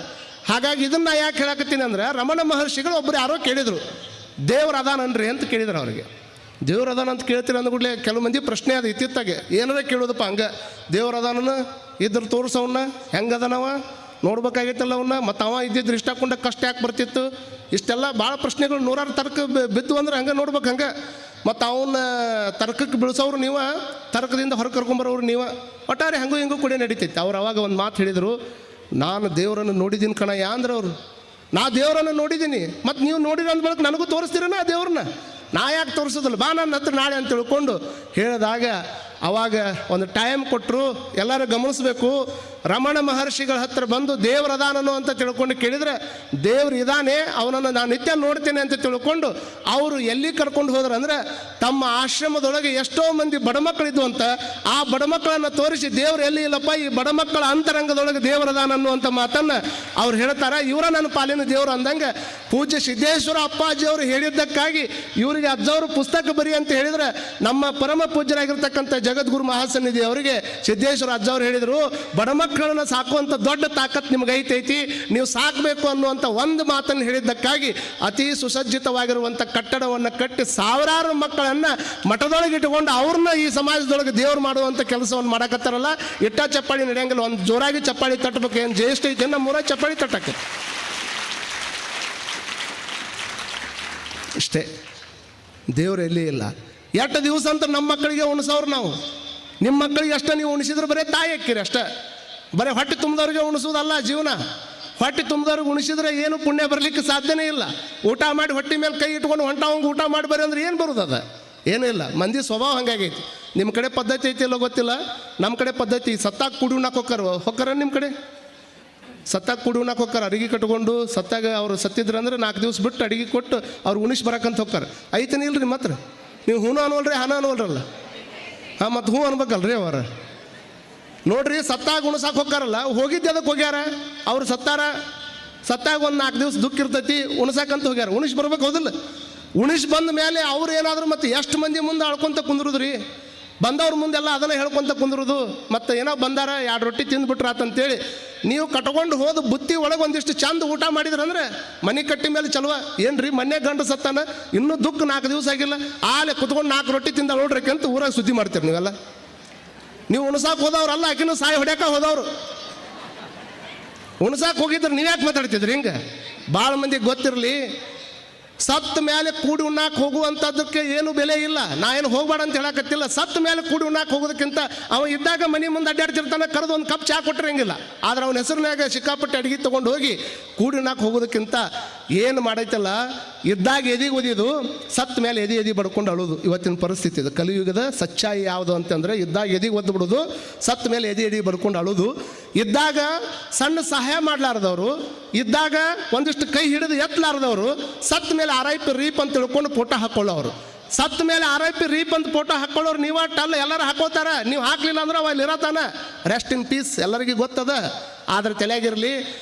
A: ಹಾಗಾಗಿ ಇದನ್ನು ಯಾಕೆ ಹೇಳಕತ್ತೀನಿ ಅಂದ್ರೆ, ರಮಣ ಮಹರ್ಷಿಗಳು ಒಬ್ಬರು ಯಾರೋ ಕೇಳಿದರು, ದೇವ್ರ ಅದಾನನ್ರಿ ಅಂತ ಕೇಳಿದ್ರು. ಅವ್ರಿಗೆ ದೇವ್ರ ಅದಾನ ಅಂತ ಕೇಳ್ತೀರ ಅಂದ್ಕೂಡಲೇ ಕೆಲವು ಮಂದಿ ಪ್ರಶ್ನೆ ಅದು ಇತ್ತಿತ್ತಾಗೆ, ಏನಾರ ಕೇಳೋದಪ್ಪ ಹಂಗೆ, ದೇವ್ರ ಅದಾನನ ಇದ್ರ ತೋರಿಸವನ್ನ ಹೆಂಗದನವ ನೋಡ್ಬೇಕಾಗೈತಲ್ಲ ಅವನ್ನ, ಮತ್ತು ಅವ ಇದ್ದಿದ್ರೆ ಇಷ್ಟ ಹಾಕೊಂಡ ಕಷ್ಟ ಯಾಕೆ ಬರ್ತಿತ್ತು, ಇಷ್ಟೆಲ್ಲ ಭಾಳ ಪ್ರಶ್ನೆಗಳು ನೂರಾರು ತರ್ಕ ಬಿದ್ದು ಅಂದ್ರೆ ಹಂಗೆ ನೋಡ್ಬೇಕು ಹಂಗೆ. ಮತ್ತು ಅವನ್ನ ತರ್ಕಕ್ಕೆ ಬೀಳ್ಸೋರು ನೀವು, ತರ್ಕದಿಂದ ಹೊರಗೆ ಕರ್ಕೊಂಬರೋರು ನೀವು, ಒಟ್ಟಾರೆ ಹಂಗೂ ಹಿಂಗೂ ಕೂಡ ನಡೀತೈತಿ. ಅವ್ರು ಅವಾಗ ಒಂದು ಮಾತು ಹೇಳಿದರು, ನಾನು ದೇವರನ್ನು ನೋಡಿದ್ದೀನಿ ಕಣಯ್ಯ ಅಂದ್ರೆ ಅವರು. ನಾ ದೇವರನ್ನು ನೋಡಿದ್ದೀನಿ, ಮತ್ತು ನೀವು ನೋಡಿರೋ ಅಂದ ಬಳಿಕ ನನಗೂ ತೋರಿಸ್ತೀರನ ಆ ದೇವ್ರನ್ನ? ನಾ ಯಾಕೆ ತೋರಿಸೋದಿಲ್ಲ, ಬಾ ನನ್ನ ಹತ್ರ ನಾಳೆ ಅಂತ ತಿಳ್ಕೊಂಡು ಹೇಳಿದಾಗ ಅವಾಗ ಒಂದು ಟೈಮ್ ಕೊಟ್ಟರು. ಎಲ್ಲರೂ ಗಮನಿಸಬೇಕು, ರಮಣ ಮಹರ್ಷಿಗಳ ಹತ್ರ ಬಂದು ದೇವ್ರದಾನನು ಅಂತ ತಿಳ್ಕೊಂಡು ಕೇಳಿದರೆ, ದೇವ್ರು ಇದಾನೆ, ಅವನನ್ನು ನಾನು ನಿತ್ಯ ನೋಡ್ತೇನೆ ಅಂತ ತಿಳ್ಕೊಂಡು ಅವರು ಎಲ್ಲಿ ಕರ್ಕೊಂಡು ಹೋದ್ರು ಅಂದರೆ, ತಮ್ಮ ಆಶ್ರಮದೊಳಗೆ ಎಷ್ಟೋ ಮಂದಿ ಬಡಮಕ್ಕಳಿದ್ದು ಅಂತ, ಆ ಬಡಮಕ್ಕಳನ್ನು ತೋರಿಸಿ ದೇವ್ರು ಎಲ್ಲಿ ಇಲ್ಲಪ್ಪ, ಈ ಬಡಮಕ್ಕಳ ಅಂತರಂಗದೊಳಗೆ ದೇವರದಾನ ಅನ್ನುವಂಥ ಮಾತನ್ನು ಅವ್ರು ಹೇಳ್ತಾರೆ. ಇವರ ನನ್ನ ಪಾಲಿನ ದೇವರು ಅಂದಂಗೆ ಪೂಜ್ಯ ಸಿದ್ದೇಶ್ವರ ಅಪ್ಪಾಜಿಯವರು ಹೇಳಿದ್ದಕ್ಕಾಗಿ ಇವರಿಗೆ ಅಜ್ಜವರು ಪುಸ್ತಕ ಬರಿ ಅಂತ ಹೇಳಿದ್ರೆ, ನಮ್ಮ ಪರಮ ಪೂಜ್ಯರಾಗಿರ್ತಕ್ಕಂಥ ಜಗದ್ಗುರು ಮಹಾಸನ್ನಿಧಿ ಅವರಿಗೆ ಸಿದ್ದೇಶ್ವರ ಅಜ್ಜವ್ರು ಹೇಳಿದರು, ಬಡಮಕ್ಕಳನ್ನು ಸಾಕುವಂಥ ದೊಡ್ಡ ತಾಕತ್ತು ನಿಮ್ಗೆ ಐತೈತಿ, ನೀವು ಸಾಕಬೇಕು ಅನ್ನುವಂಥ ಒಂದು ಮಾತನ್ನು ಹೇಳಿದ್ದಕ್ಕಾಗಿ ಅತಿ ಸುಸಜ್ಜಿತವಾಗಿರುವಂಥ ಕಟ್ಟಡವನ್ನು ಕಟ್ಟಿ ಸಾವಿರಾರು ಮಕ್ಕಳನ್ನು ಮಠದೊಳಗೆ ಇಟ್ಟುಕೊಂಡು ಅವ್ರನ್ನ ಈ ಸಮಾಜದೊಳಗೆ ದೇವ್ರು ಮಾಡುವಂಥ ಕೆಲಸವನ್ನು ಮಾಡಕತ್ತಾರಲ್ಲ. ಇಟ್ಟ ಚಪ್ಪಾಳಿ ನಡೆಯಂಗಿಲ್ಲ, ಒಂದು ಜೋರಾಗಿ ಚಪ್ಪಾಳಿ ತಟ್ಟಬೇಕು. ಏನು ಜ್ಯೇಷ್ಠ ಐತೆ ನಮ್ಮೂರ ಚಪ್ಪಾಳಿ ತಟ್ಟಕ್ಕೆ ಇಷ್ಟೇ. ದೇವ್ರು ಎಲ್ಲಿ ಇಲ್ಲ. ಎಷ್ಟು ದಿವಸ ಅಂತ ನಮ್ಮ ಮಕ್ಕಳಿಗೆ ಉಣಿಸೋರು ನಾವು, ನಿಮ್ಮ ಮಕ್ಕಳಿಗೆ ಅಷ್ಟೇ ನೀವು ಉಣಿಸಿದ್ರೆ ಬರೀ ತಾಯಿ ಅಕ್ಕಿರಿ ಅಷ್ಟೇ. ಬರೀ ಹೊಟ್ಟೆ ತುಂಬಿದವ್ರಿಗೆ ಉಣಿಸೋದಲ್ಲ ಜೀವನ. ಹೊಟ್ಟೆ ತುಂಬಿದವ್ರಿಗೆ ಉಣಿಸಿದ್ರೆ ಏನು ಪುಣ್ಯ ಬರಲಿಕ್ಕೆ ಸಾಧ್ಯನೇ ಇಲ್ಲ. ಊಟ ಮಾಡಿ ಹೊಟ್ಟೆ ಮೇಲೆ ಕೈ ಇಟ್ಕೊಂಡು ಹೊಂಟವಂಗೆ ಊಟ ಮಾಡಿ ಬರ್ರಿ ಅಂದ್ರೆ ಏನು ಬರೋದು? ಏನೂ ಇಲ್ಲ. ಮಂದಿ ಸ್ವಭಾವ ಹಂಗಾಗೈತಿ. ನಿಮ್ಮ ಕಡೆ ಪದ್ಧತಿ ಐತಿ ಇಲ್ಲೋ ಗೊತ್ತಿಲ್ಲ, ನಮ್ಮ ಕಡೆ ಪದ್ಧತಿ ಸತ್ತಾಗ ಕೂಡಿ ಉಣ್ಣಕ್ಕೆ ಹೊಕ್ಕಾರ. ನಿಮ್ಮ ಕಡೆ ಸತ್ತಾಗ ಕೂಡಿ ಉಣ್ಣಕ್ಕೆ ಹೋಗ್ತಾರೆ. ಅಡಿಗೆ ಕಟ್ಕೊಂಡು ಸತ್ತಾಗ ಅವ್ರು ಸತ್ತಿದ್ರಂದ್ರೆ 4 ದಿವಸ ಬಿಟ್ಟು ಅಡಿಗೆ ಕೊಟ್ಟು ಅವ್ರು ಉಣಿಸಿ ಬರಕ್ಕಂತ ಹೋಗ್ತಾರೆ. ಐತನೇ ಇಲ್ರಿ ಮಾತ್ರ ನೀವು ಹೂನು ಅನ್ನೋಲ್ರಿ ಹಣ ಅನ್ನೋಲ್ರಲ್ಲ. ಹಾಂ, ಮತ್ತು ಹೂ ಅನ್ಬೇಕಲ್ರಿ ಅವರ. ನೋಡ್ರಿ, ಸತ್ತಾಗ ಉಣಸಾಕ ಹೋಗ್ತಾರಲ್ಲ, ಹೋಗಿದ್ದೆ ಅದಕ್ಕೆ ಹೋಗ್ಯಾರ. ಅವ್ರು ಸತ್ತಾಗ ಒಂದು 4 ದಿವಸ ದುಃಖ ಇರ್ತೈತಿ, ಉಣಸಾಕಂತ ಹೋಗ್ಯಾರ. ಉಣಿಸಿ ಬರ್ಬೇಕು, ಹೌದಿಲ್ಲ? ಉಣಿಸಿ ಬಂದ ಮೇಲೆ ಅವ್ರು ಏನಾದರೂ ಮತ್ತೆ ಎಷ್ಟು ಮಂದಿ ಮುಂದೆ ಆಳ್ಕೊಂತ ಕುಂದ್ರುದು ರೀ. ಬಂದವ್ರ ಮುಂದೆಲ್ಲ ಅದನ್ನು ಹೇಳ್ಕೊತ ಕುಂದ್ರುದು. ಮತ್ತು ಏನೋ ಬಂದಾರ 2 ರೊಟ್ಟಿ ತಿಂದುಬಿಟ್ರ ಆತಂತೇಳಿ ನೀವು ಕಟ್ಕೊಂಡು ಹೋದ ಬುತ್ತಿ ಒಳಗೆ ಒಂದಿಷ್ಟು ಚಂದ ಊಟ ಮಾಡಿದ್ರಂದ್ರೆ ಮನೆ ಕಟ್ಟಿ ಮೇಲೆ ಚಲುವ. ಏನು ರೀ, ಮೊನ್ನೆ ಗಂಡು ಸತ್ತಾನ, ಇನ್ನೂ ದುಃಖ 4 ದಿವಸ ಆಗಿಲ್ಲ, ಆಲೆ ಕುತ್ಕೊಂಡು 4 ರೊಟ್ಟಿ ತಿಂದ ನೋಡ್ರಿ ಅಂತ ಊರಾಗ ಸುದ್ದಿ ಮಾಡ್ತೀರಿ ನೀವೆಲ್ಲ. ನೀವು ಉಣಸಾಕ್ ಹೋದವ್ರಲ್ಲ, ಆಕಿನೂ ಸಾಯಿ ಹೊಡ್ಯಾಕ ಹೋದವ್ರು. ಉಣಸಾಕ್ ಹೋಗಿದ್ರೆ ನೀವ್ಯಾಕೆ ಮಾತಾಡ್ತಿದ್ರಿ ಹಿಂಗೆ? ಭಾಳ ಮಂದಿಗೆ ಗೊತ್ತಿರಲಿ, ಸತ್ತ ಮೇಲೆ ಕೂಡಿ ಉಣ್ಣಾಕ್ ಹೋಗುವಂಥದ್ದಕ್ಕೆ ಏನು ಬೆಲೆ ಇಲ್ಲ. ನಾ ಏನು ಹೋಗ್ಬೇಡ ಅಂತ ಹೇಳಕತ್ತಿಲ್ಲ. ಸತ್ತ ಮೇಲೆ ಕೂಡಿ ಉಣ್ಣಾಕ್ ಹೋಗೋದಕ್ಕಿಂತ ಅವ ಇದ್ದಾಗ ಮನೆ ಮುಂದೆ ಅಡ್ಡಾಡ್ತಿರ್ತಾನೆ, ಕರೆದು ಒಂದು ಕಪ್ ಚಹಾ ಕೊಟ್ಟರೆ ಹಂಗಿಲ್ಲ. ಆದ್ರೆ ಅವನ ಹೆಸರಿನಾಗ ಸಿಕ್ಕಾಪಟ್ಟೆ ಅಡಿಗೆ ತೊಗೊಂಡು ಹೋಗಿ ಕೂಡಿ ಉಣ್ಣಾಕ್ ಹೋಗೋದಕ್ಕಿಂತ ಏನು ಮಾಡೈತಲ್ಲ, ಇದ್ದಾಗ ಎದಿಗೆ ಒದಿಯೋದು, ಸತ್ತ ಮೇಲೆ ಎದಿ ಬಡ್ಕೊಂಡು ಅಳೋದು. ಇವತ್ತಿನ ಪರಿಸ್ಥಿತಿ ಇದು. ಕಲಿಯುಗದ ಸಚ್ಚಾಯಿ ಯಾವುದು ಅಂತಂದರೆ, ಇದ್ದಾಗ ಎದಿಗೆ ಒದ್ದು ಬಿಡೋದು, ಸತ್ತ ಮೇಲೆ ಎದಿ ಬಡ್ಕೊಂಡು ಅಳೋದು. ಇದ್ದಾಗ ಸಣ್ಣ ಸಹಾಯ ಮಾಡಲಾರ್ದವರು, ಇದ್ದಾಗ ಒಂದಿಷ್ಟು ಕೈ ಹಿಡಿದು ಎತ್ತಲಾರ್ದವರು, ಸತ್ತ ಮೇಲೆ RIP ರೀಪ್ ಅಂತ ತಿಳ್ಕೊಂಡು ಫೋಟೋ ಹಾಕ್ಕೊಳ್ಳೋರು. ಸತ್ತ ಮೇಲೆ RIP ರೀಪ್ ಅಂತ ಫೋಟೋ ಹಾಕ್ಕೊಳ್ಳೋರು ನೀವಟ್ಟಲ್ಲ, ಎಲ್ಲರೂ ಹಾಕೋತಾರ. ನೀವು ಹಾಕ್ಲಿಲ್ಲ ಅಂದ್ರೆ ಅವ ಅಲ್ಲಿ ಇರತಾನ. ರೆಸ್ಟ್ ಇನ್ ಪೀಸ್ ಎಲ್ಲರಿಗೂ ಗೊತ್ತದ. ಆದ್ರೆ ತಲೆಯಾಗಿರಲಿ,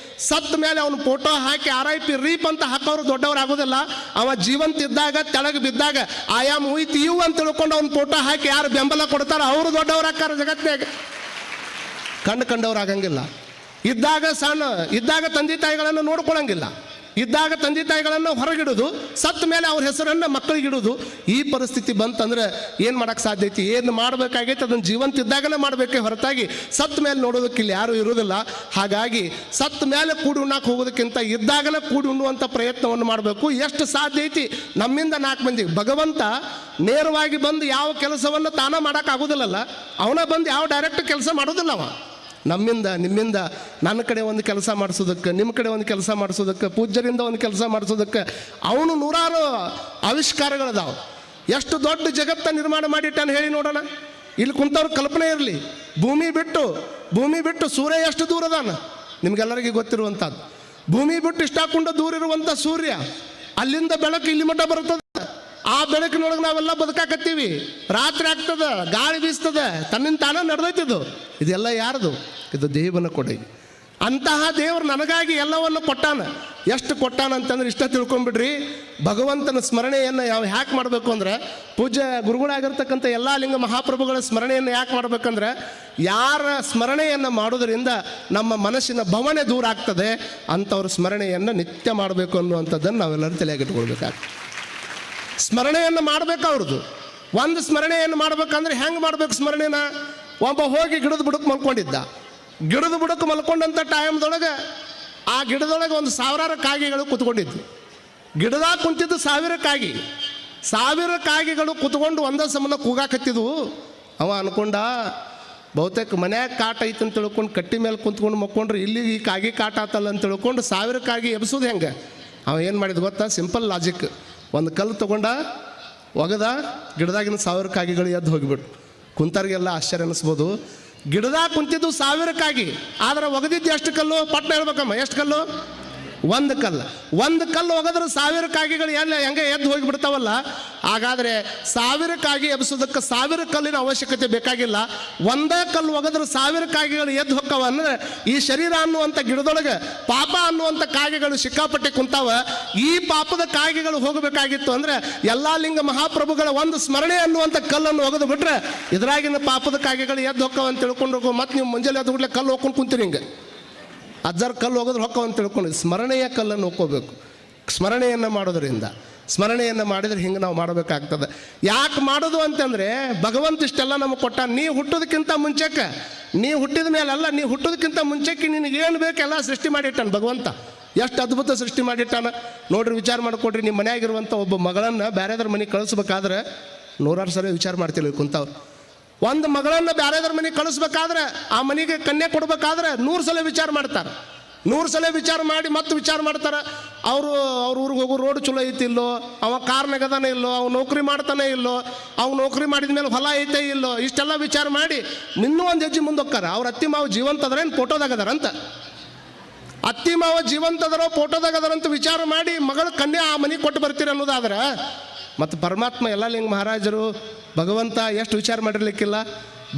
A: ಸತ್ತ ಮೇಲೆ ಅವನು ಫೋಟೋ ಹಾಕಿ RIP ರೀಪ್ ಅಂತ ಹಾಕೋರು ದೊಡ್ಡವ್ರು ಆಗೋದಿಲ್ಲ. ಅವ ಜೀವಂತ ಇದ್ದಾಗ ತೆಳಗೆ ಬಿದ್ದಾಗ ಐ ಆಮ್ ವಿತ್ ಯು ಅಂತ ತಿಳ್ಕೊಂಡು ಅವ್ನು ಫೋಟೋ ಹಾಕಿ ಯಾರು ಬೆಂಬಲ ಕೊಡ್ತಾರ ಅವರು ದೊಡ್ಡವ್ರು ಹಾಕಾರ ಜಗತ್ತಿನಾಗ. ಕಂಡವ್ರು ಆಗಂಗಿಲ್ಲ. ಇದ್ದಾಗ ತಂದೆ ತಾಯಿಗಳನ್ನು ನೋಡ್ಕೊಳಂಗಿಲ್ಲ. ಇದ್ದಾಗ ತಂದೆ ತಾಯಿಗಳನ್ನು ಹೊರಗಿಡೋದು, ಸತ್ತ ಮೇಲೆ ಅವ್ರ ಹೆಸರನ್ನು ಮಕ್ಕಳಿಗಿಡೋದು. ಈ ಪರಿಸ್ಥಿತಿ ಬಂತಂದ್ರೆ ಏನು ಮಾಡೋಕ್ಕೆ ಸಾಧ್ಯ ಐತಿ? ಏನು ಮಾಡಬೇಕಾಗೈತೆ ಅದನ್ನು ಜೀವಂತ ಇದ್ದಾಗಲೇ ಮಾಡಬೇಕೇ ಹೊರತಾಗಿ ಸತ್ತ ಮೇಲೆ ನೋಡೋದಕ್ಕೆ ಇಲ್ಲಿ ಯಾರೂ ಇರೋದಿಲ್ಲ. ಹಾಗಾಗಿ ಸತ್ತ ಮೇಲೆ ಕೂಡಿ ಉಣ್ಣಾಕ್ ಹೋಗೋದಕ್ಕಿಂತ ಇದ್ದಾಗಲೇ ಕೂಡಿ ಉಣ್ಣುವಂಥ ಪ್ರಯತ್ನವನ್ನು ಮಾಡಬೇಕು. ಎಷ್ಟು ಸಾಧ್ಯ ಐತಿ ನಮ್ಮಿಂದ 4 ಮಂದಿ. ಭಗವಂತ ನೇರವಾಗಿ ಬಂದು ಯಾವ ಕೆಲಸವನ್ನು ತಾನ ಮಾಡೋಕ್ಕಾಗೋದಿಲ್ಲಲ್ಲ, ಅವನ ಬಂದು ಯಾವ ಡೈರೆಕ್ಟ್ ಕೆಲಸ ಮಾಡೋದಿಲ್ಲ. ಅವ ನಮ್ಮಿಂದ ನಿಮ್ಮಿಂದ ನನ್ನ ಕಡೆ ಒಂದು ಕೆಲಸ ಮಾಡಿಸೋದಕ್ಕೆ, ನಿಮ್ಮ ಕಡೆ ಒಂದು ಕೆಲಸ ಮಾಡಿಸೋದಕ್ಕೆ, ಪೂಜ್ಯರಿಂದ ಒಂದು ಕೆಲಸ ಮಾಡಿಸೋದಕ್ಕೆ ಅವನು ನೂರಾರು ಆವಿಷ್ಕಾರಗಳದಾವೆ. ಎಷ್ಟು ದೊಡ್ಡ ಜಗತ್ತ ನಿರ್ಮಾಣ ಮಾಡಿಟ್ಟಾನೆ ಹೇಳಿ ನೋಡೋಣ. ಇಲ್ಲಿ ಕುಂತವ್ರ ಕಲ್ಪನೆ ಇರಲಿ, ಭೂಮಿ ಬಿಟ್ಟು ಸೂರ್ಯ ಎಷ್ಟು ದೂರ ಅದಾನ ನಿಮ್ಗೆಲ್ಲರಿಗೂ ಗೊತ್ತಿರುವಂಥದ್ದು. ಭೂಮಿ ಬಿಟ್ಟು ಇಷ್ಟಾಕೊಂಡು ದೂರ ಇರುವಂಥ ಸೂರ್ಯ, ಅಲ್ಲಿಂದ ಬೆಳಕು ಇಲ್ಲಿ ಮಟ್ಟ ಬರ್ತದೆ. ಆ ಬೆಳಕಿನೊಳಗೆ ನಾವೆಲ್ಲ ಬದುಕಾಕತ್ತೀವಿ. ರಾತ್ರಿ ಆಗ್ತದೆ, ಗಾಳಿ ಬೀಸ್ತದೆ, ತನ್ನಿಂದ ತಾನೇ ನಡೆದೈತಿದು. ಇದೆಲ್ಲ ಯಾರ್ದು? ಇದು ದೇವನ ಕೊಡುಗೆ. ಅಂತಹ ದೇವರು ನನಗಾಗಿ ಎಲ್ಲವನ್ನು ಕೊಟ್ಟಾನ. ಎಷ್ಟು ಕೊಟ್ಟಾನ ಅಂತಂದ್ರೆ ಇಷ್ಟ ತಿಳ್ಕೊಂಬಿಡ್ರಿ. ಭಗವಂತನ ಸ್ಮರಣೆಯನ್ನು ಯಾಕೆ ಮಾಡಬೇಕು ಅಂದ್ರೆ, ಪೂಜ್ಯ ಗುರುಗಳಾಗಿರ್ತಕ್ಕಂಥ ಎಲ್ಲ ಲಿಂಗ ಮಹಾಪ್ರಭುಗಳ ಸ್ಮರಣೆಯನ್ನು ಯಾಕೆ ಮಾಡಬೇಕಂದ್ರೆ, ಯಾರ ಸ್ಮರಣೆಯನ್ನು ಮಾಡೋದರಿಂದ ನಮ್ಮ ಮನಸ್ಸಿನ ಭವನೆ ದೂರ ಆಗ್ತದೆ, ಅಂಥವ್ರ ಸ್ಮರಣೆಯನ್ನು ನಿತ್ಯ ಮಾಡಬೇಕು ಅನ್ನುವಂಥದ್ದನ್ನು ನಾವೆಲ್ಲರೂ ತಲೆಯಾಗಿಟ್ಕೊಳ್ಬೇಕಾಗ್ತದೆ. ಸ್ಮರಣೆಯನ್ನು ಮಾಡಬೇಕು ಅವ್ರದ್ದು. ಒಂದು ಸ್ಮರಣೆಯನ್ನು ಮಾಡ್ಬೇಕಂದ್ರೆ ಹೆಂಗೆ ಮಾಡ್ಬೇಕು ಸ್ಮರಣೆನ? ಒಬ್ಬ ಹೋಗಿ ಗಿಡದ ಬುಡಕ್ಕೆ ಮಲ್ಕೊಂಡಿದ್ದ. ಗಿಡದ ಬುಡಕ್ಕೆ ಮಲ್ಕೊಂಡಂಥ ಟೈಮ್ದೊಳಗೆ ಆ ಗಿಡದೊಳಗೆ ಒಂದು 1000 ಕಾಗೆಗಳು ಕೂತ್ಕೊಂಡಿದ್ದು. ಗಿಡದಾಗ ಕುಂತಿದ್ದು 1000 ಕಾಗೆಗಳು ಕೂತ್ಕೊಂಡು ಒಂದೇ ಸಮನ ಕೂಗಾಕತ್ತಿದ್ವು. ಅವ ಅನ್ಕೊಂಡ, ಬಹುತೇಕ ಮನ್ಯಾಗ ಕಾಟ ಐತೆ ಅಂತ ತಿಳ್ಕೊಂಡು ಕಟ್ಟಿ ಮೇಲೆ ಕುಂತ್ಕೊಂಡು ಮಕ್ಕೊಂಡ್ರೆ ಇಲ್ಲಿ ಈ ಕಾಗೆ ಕಾಟ ಆತಲ್ಲ ಅಂತ ತಿಳ್ಕೊಂಡು 1000 ಕಾಗೆ ಎಬ್ಸೋದು ಹೆಂಗೆ? ಅವ ಏನು ಮಾಡಿದ ಗೊತ್ತಾ? Simple logic. ಒಂದು ಕಲ್ಲು ತೊಗೊಂಡ, ಒಗದ, ಗಿಡದಾಗಿನ 1000 ಕಾಗೆಗಳು ಎದ್ದು ಹೋಗಿಬಿಟ್ಟು. ಕುಂತರಿಗೆಲ್ಲ ಆಶ್ಚರ್ಯ ಅನ್ನಿಸ್ಬೋದು. ಗಿಡದಾಗ ಕುಂತಿದ್ದು 1000 ಕಾಗೆ, ಆದ್ರೆ ಒಗದಿದ್ದು ಎಷ್ಟು ಕಲ್ಲು? ಪಟ್ನ ಹೇಳ್ಬೇಕಮ್ಮ, ಎಷ್ಟು ಕಲ್ಲು? ಒಂದು ಕಲ್ಲು ಒಗದ್ರೆ 1000 ಕಾಗೆಗಳು ಎಲ್ಲ ಹೆಂಗೆ ಎದ್ದು ಹೋಗಿಬಿಡ್ತಾವಲ್ಲ. ಹಾಗಾದರೆ 1000 ಕಾಗೆ ಎಬ್ಸೋದಕ್ಕೆ 1000 ಕಲ್ಲಿನ ಅವಶ್ಯಕತೆ ಬೇಕಾಗಿಲ್ಲ. ಒಂದೇ ಕಲ್ಲು ಒಗದ್ರೆ 1000 ಕಾಗೆಗಳು ಎದ್ದು ಹೊಕ್ಕವ ಅಂದರೆ, ಈ ಶರೀರ ಅನ್ನುವಂಥ ಗಿಡದೊಳಗೆ ಪಾಪ ಅನ್ನುವಂಥ ಕಾಗೆಗಳು ಸಿಕ್ಕಾಪಟ್ಟೆ ಕುಂತಾವ. ಈ ಪಾಪದ ಕಾಗೆಗಳು ಹೋಗಬೇಕಾಗಿತ್ತು ಅಂದರೆ ಎಲ್ಲ ಲಿಂಗ ಮಹಾಪ್ರಭುಗಳ ಒಂದು ಸ್ಮರಣೆ ಅನ್ನುವಂಥ ಕಲ್ಲನ್ನು ಒಗೆದು ಬಿಟ್ರೆ ಇದ್ರಾಗಿನ ಪಾಪದ ಕಾಗೆಗಳು ಎದ್ದು ಹೊಕ್ಕವ ಅಂತ ತಿಳ್ಕೊಂಡು ಹೋಗೋ. ಮತ್ತು ನೀವು ಮುಂಜಾನೆ ಎದ್ದು ಬಿಡ್ಲೆ ಕಲ್ಲು ಹೋಗ್ಕೊಂಡು ಕುಂತೀರಿ ಹಿಂಗೆ. ಅಜ್ಜಾರು ಕಲ್ಲು ಹೋಗೋದು ಹೊಕ್ಕವ ಅಂತ ತಿಳ್ಕೊಂಡು ಸ್ಮರಣೆಯ ಕಲ್ಲನ್ನು ಹೋಗ್ಕೋಬೇಕು. ಸ್ಮರಣೆಯನ್ನು ಮಾಡೋದ್ರಿಂದ, ಸ್ಮರಣೆಯನ್ನು ಮಾಡಿದರೆ ಹಿಂಗೆ ನಾವು ಮಾಡಬೇಕಾಗ್ತದೆ. ಯಾಕೆ ಮಾಡೋದು ಅಂತಂದರೆ, ಭಗವಂತ ಇಷ್ಟೆಲ್ಲ ನಮಗೆ ಕೊಟ್ಟ. ನೀ ಹುಟ್ಟೋದಕ್ಕಿಂತ ಮುಂಚೆಕ್ಕೆ, ನೀ ಹುಟ್ಟಿದ ಮೇಲೆಲ್ಲ, ನೀ ಹುಟ್ಟೋದಕ್ಕಿಂತ ಮುಂಚೆಕ್ಕೆ ನಿನಗೇನು ಬೇಕೆಲ್ಲ ಸೃಷ್ಟಿ ಮಾಡಿಟ್ಟಾನ ಭಗವಂತ. ಎಷ್ಟು ಅದ್ಭುತ ಸೃಷ್ಟಿ ಮಾಡಿಟ್ಟಾನ ನೋಡ್ರಿ. ವಿಚಾರ ಮಾಡಿಕೊಡ್ರಿ. ನಿಮ್ಮ ಮನೆಯಾಗಿರುವಂಥ ಒಬ್ಬ ಮಗಳನ್ನು ಬೇರೆದ್ರ ಮನೆಗೆ ಕಳಿಸ್ಬೇಕಾದ್ರೆ 100 ಸಲ ವಿಚಾರ ಮಾಡ್ತಿಲ್ಲ ಕುಂತವ್ರು. ಒಂದು ಮಗಳನ್ನು ಬೇರೆದ್ರ ಮನೆಗೆ ಕಳಿಸ್ಬೇಕಾದ್ರೆ, ಆ ಮನೆಗೆ ಕನ್ಯೆ ಕೊಡ್ಬೇಕಾದ್ರೆ 100 ಸಲ ವಿಚಾರ ಮಾಡ್ತಾರೆ. 100 ಸಲ ವಿಚಾರ ಮಾಡಿ ಮತ್ತೆ ವಿಚಾರ ಮಾಡ್ತಾರೆ. ಅವ್ರ ಊರಿಗೆ ಹೋಗೋ ರೋಡ್ ಚಲೋ ಐತಿಲ್ಲೋ, ಅವ ಕಾರ್ನಾಗದಾನೆ ಇಲ್ಲೋ, ಅವ ನೌಕರಿ ಮಾಡ್ತಾನೆ ಇಲ್ಲೋ, ಅವ್ನು ನೌಕರಿ ಮಾಡಿದ ಮೇಲೆ ಹೊಲ ಐತೆ ಇಲ್ಲೋ, ಇಷ್ಟೆಲ್ಲ ವಿಚಾರ ಮಾಡಿ ಇನ್ನೂ ಒಂದು ಹೆಜ್ಜೆ ಮುಂದೆ ಹೋಗ್ತಾರೆ. ಅವ್ರ ಅತ್ತಿ ಮಾವ ಜೀವಂತ ಅದಾರ ಏನು ಫೋಟೋದಾಗದಾರಂತ, ಅತ್ತಿ ಮಾವ ಜೀವಂತ ಅದರೋ ಫೋಟೋದಾಗದಾರಂತ ವಿಚಾರ ಮಾಡಿ ಮಗಳ ಕನ್ಯಾ ಆ ಮನೆಗೆ ಕೊಟ್ಟು ಬರ್ತೀರಿ ಅನ್ನೋದಾದ್ರೆ, ಮತ್ತು ಪರಮಾತ್ಮ ಎಲ್ಲ ಲಿಂಗ ಮಹಾರಾಜರು ಭಗವಂತ ಎಷ್ಟು ವಿಚಾರ ಮಾಡಿರ್ಲಿಕ್ಕಿಲ್ಲ.